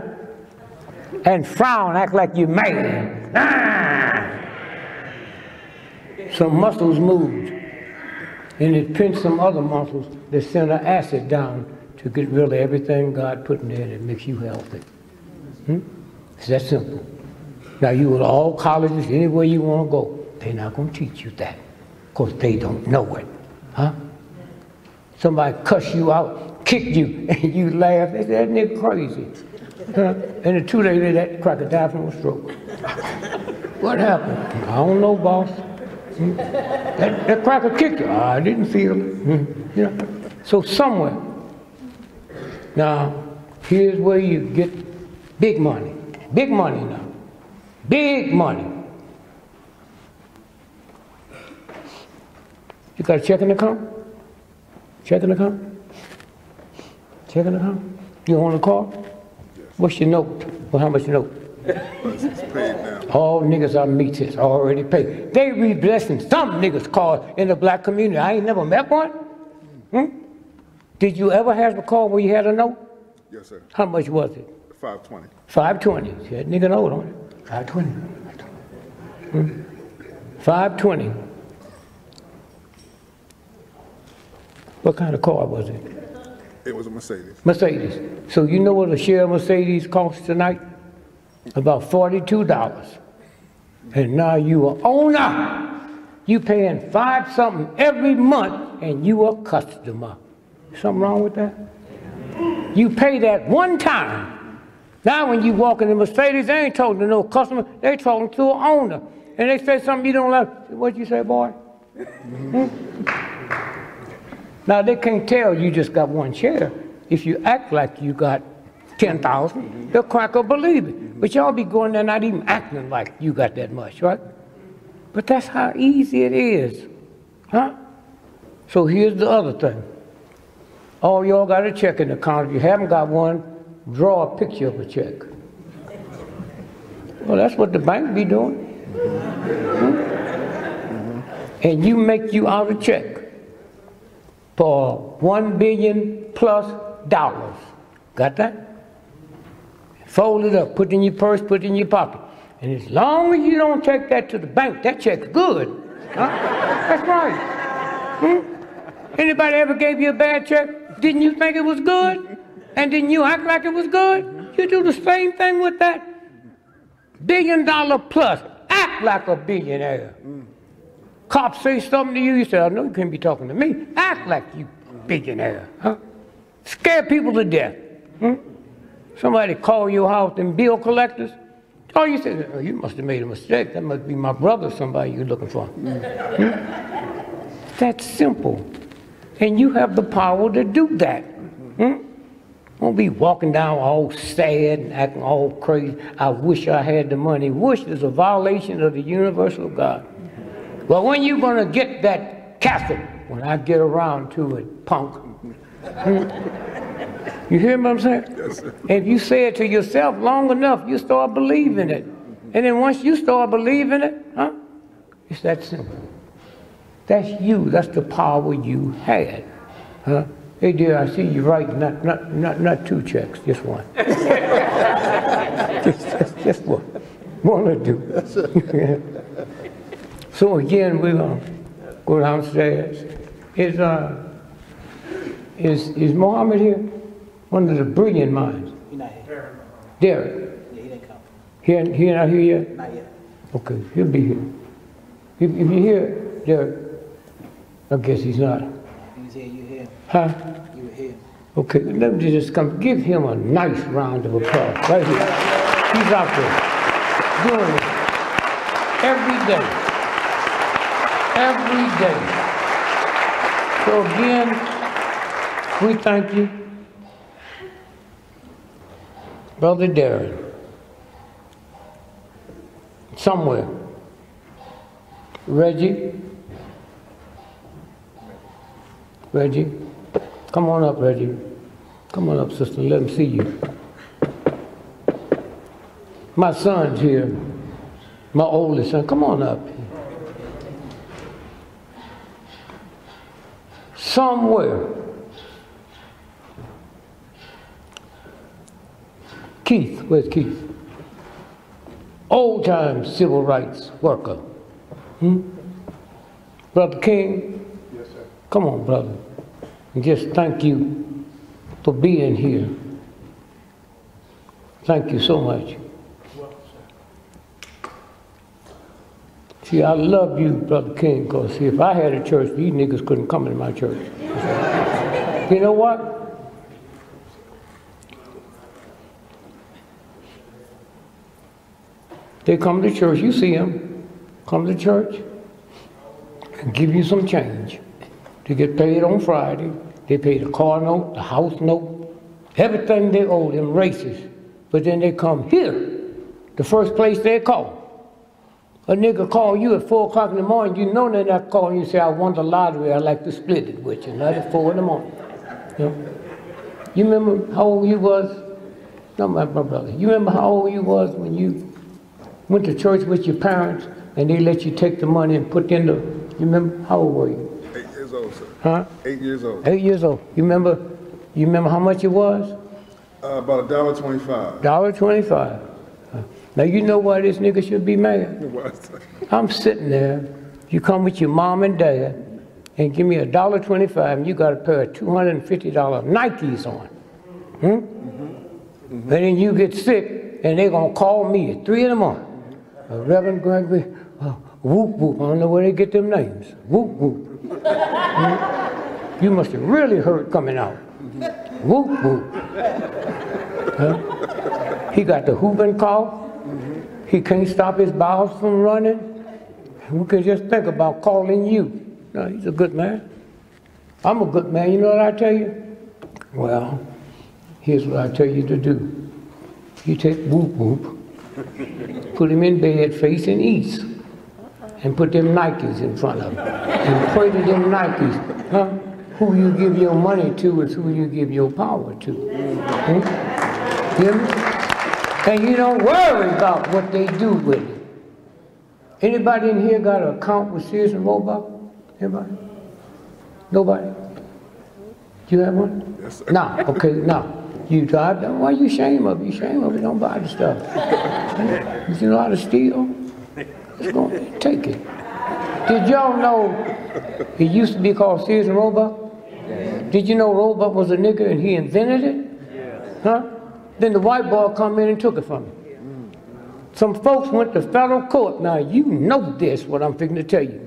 and frown, act like you're mad. Some muscles moved, and it pinched some other muscles that send an acid down to get rid of everything God put in there that makes you healthy. It's that simple. Now you go to all colleges, anywhere you want to go, they're not going to teach you that, because they don't know it. Huh? Somebody cuss you out, kick you, and you laugh, they say, that nigga crazy. And in 2 days later, that cracker died from a stroke. What happened? I don't know, boss. That cracker kicked you. I didn't feel it. You know? So somewhere. Now, here's where you get big money. Big money now. Big money. You got a checking account? Checking account? Checking account? You own a car? Yes. What's your note? Well, how much your note? It's paid now. All niggas I meet is already paid. They read blessings. Some niggas call in the black community. I ain't never met one. Did you ever have a call where you had a note? Yes, sir. How much was it? 520. 520. See that nigga note on it. 520. 520. What kind of car was it? It was a Mercedes. Mercedes. So you know what a share of Mercedes costs tonight? About $42. And now you are owner. You paying $5 something every month and you a customer. Something wrong with that? You pay that one time. Now when you walk in the Mercedes, they ain't talking to no customer, they talking to an owner. And they say something you don't like. What'd you say, boy? Now they can't tell you just got one share. If you act like you got 10,000, they'll crack or believe it. But y'all be going there not even acting like you got that much, right? But that's how easy it is, huh? So here's the other thing. All y'all got a check in the account. If you haven't got one, draw a picture of a check. Well, that's what the bank be doing. And you make you out a check for $1 billion plus. Got that? Fold it up, put it in your purse, put it in your pocket. And as long as you don't take that to the bank, that check's good. Huh? That's right. Anybody ever gave you a bad check? Didn't you think it was good? And didn't you act like it was good? You do the same thing with that. $1 billion plus. Act like a billionaire. Cops say something to you, you say, I know you can't be talking to me. Act like you billionaire. Huh? Scare people to death. Somebody call your house, them bill collectors. Oh, you say, oh, you must have made a mistake. That must be my brother, somebody you're looking for. That's simple. And you have the power to do that. Don't be walking down all sad and acting all crazy. I wish I had the money. Wish is a violation of the universal God. Well, when you gonna get that casket? When I get around to it, punk. You hear what I'm saying? Yes, sir. And if you say it to yourself long enough, you start believing it. And then once you start believing it, it's that simple. That's you. That's the power you had. Hey dear, I see you writing not 2 checks, just one. just one. One or 2. So again, we're gonna go downstairs. Is Mohammed here? One of the brilliant minds. He's not here. Derek. Yeah, he didn't come. He not here yet? Not yet. Okay, he'll be here. If you're here, Derek, I guess he's not. He was here, you here. Huh? You were here. Okay, let me just come. Give him a nice round of applause. Right here. He's out there doing it every day. Every day. So again, we thank you. Brother Darren. Somewhere. Reggie. Reggie. Come on up, Reggie. Come on up, sister. Let him see you. My son's here. My oldest son. Come on up. Somewhere. Keith. Where's Keith? Old-time civil rights worker. Brother King? Yes, sir. Come on, brother. And just thank you for being here. Thank you so much. See, I love you, Brother King, because if I had a church, these niggas couldn't come into my church. You know what? They come to church, you see them, come to church and give you some change. They get paid on Friday. They pay the car note, the house note, everything they owe them races. But then they come here, the first place they call. A nigga call you at 4 o'clock in the morning, you know they're not calling you and say, I won the lottery, I'd like to split it with you, not at 4 in the morning. You know? You remember how old you was No, my brother. You remember how old you was when you went to church with your parents and they let you take the money and put in the, you remember, how old were you? 8 years old, sir. Huh? 8 years old. 8 years old. You remember how much it was? About $1.25. $1.25. Now you know why this nigga should be mad? I'm sitting there, you come with your mom and dad and give me $1.25 and you got a pair of $250 Nikes on. And then you get sick and they're gonna call me at 3 in the morning. Reverend Gregory, whoop whoop, I don't know where they get them names. Whoop whoop. You must have really heard coming out. Whoop whoop. He got the whooping cough. He can't stop his bowels from running. We can just think about calling you. No, he's a good man. I'm a good man, you know what I tell you? Well, here's what I tell you to do. You take whoop whoop, put him in bed facing east, and put them Nikes in front of him. And pray to them Nikes. Huh? Who you give your money to is who you give your power to. Hear me? And you don't worry about what they do with it. Anybody in here got an account with Sears and Roebuck? Anybody? Nobody? Do you have one? Yes, sir. Nah, okay, now. You drive down, why you ashamed of it? You ashamed of it, don't buy the stuff. If you know how to steal, just go and take it. Did y'all know it used to be called Sears and Roebuck? Did you know Roebuck was a nigger and he invented it? Huh? Then the white boy come in and took it from him. Some folks went to federal court. Now you know this, what I'm fixing to tell you.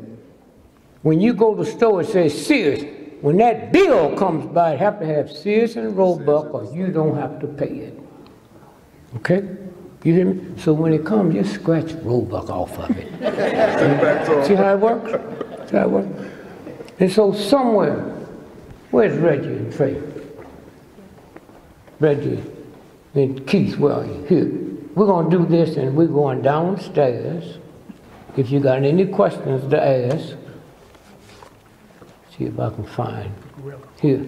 When you go to the store, it says Sears. When that bill comes by, it have to have Sears and Roebuck or you don't have to pay it. Okay? You hear me? So when it comes, just scratch Roebuck off of it. See how it works? See how it works? And so somewhere, where's Reggie and Trey? Reggie and Keith, where are you? Here. We're going to do this and we're going downstairs. If you got any questions to ask, see if I can find. Here.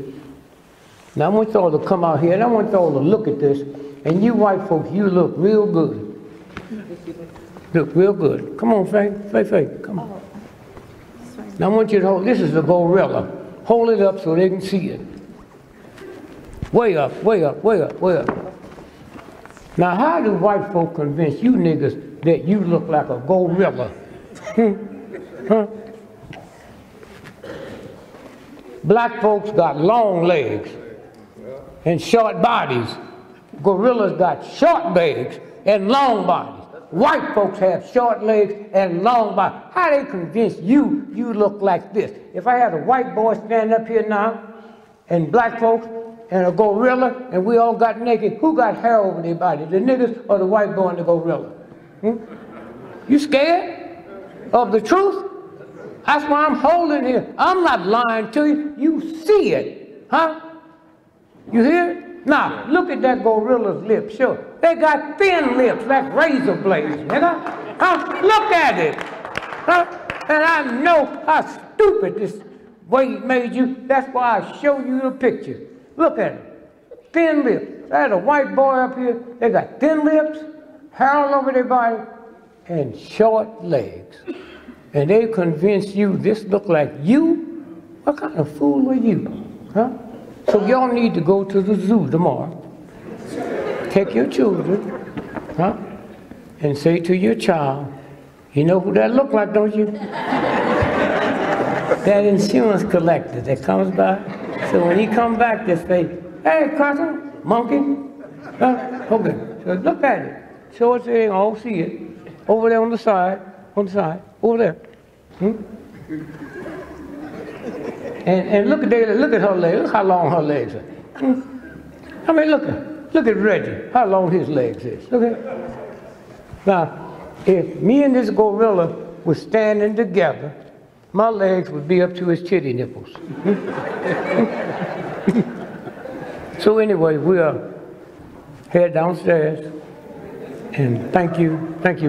Now I want y'all to come out here and I want y'all to look at this. And you white folks, you look real good. Look real good. Come on, Faye, come on. Now I want you to hold, this is a gorilla. Hold it up so they can see it. Way up, way up, way up, way up. Now how do white folk convince you niggas that you look like a gorilla? Huh? Black folks got long legs and short bodies. Gorillas got short legs and long bodies. White folks have short legs and long bodies. How they convince you look like this? If I had a white boy stand up here now and black folks and a gorilla and we all got naked, who got hair over their body? The niggas or the white boy and the gorilla? You scared of the truth? That's why I'm holding here. I'm not lying to you. You see it. Huh? You hear it? Now, look at that gorilla's lips. Sure. They got thin lips like razor blades, nigga. Huh? Look at it. Huh? And I know how stupid this way made you. That's why I show you the picture. Look at it. Thin lips. I had a white boy up here. They got thin lips, hair all over their body, and short legs. And they convince you this look like you? What kind of fool are you? Huh? So y'all need to go to the zoo tomorrow. Take your children, huh? And say to your child, you know who that look like, don't you? That insurance collector that comes by. So when he come back, they say, hey, cousin, monkey. Huh? Okay, so look at it. Show it so they all see it. Over there on the side, over there. And look at her legs. Look how long her legs are. I mean, look at Reggie. How long his legs is. Look at. Now, if me and this gorilla were standing together, my legs would be up to his titty nipples. So anyway, we'll head downstairs. And thank you,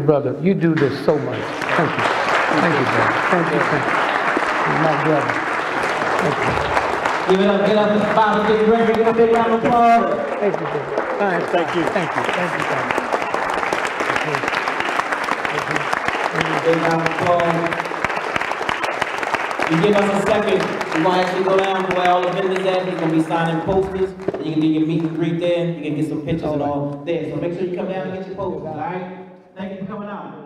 brother. You do this so much. Thank you, brother. Thank you. You're my brother. Thank you. Give it up, Father Gregory. Give a big round of applause. Thank you, brother. Thank you. Thank you. Big round of applause. You give us a second, we're gonna actually go down to where all the vendors at. He's gonna be signing posters. And you can do your meet and greet there. You can get some pictures and all there. So make sure you come down and get your posters, all right? Thank you for coming out.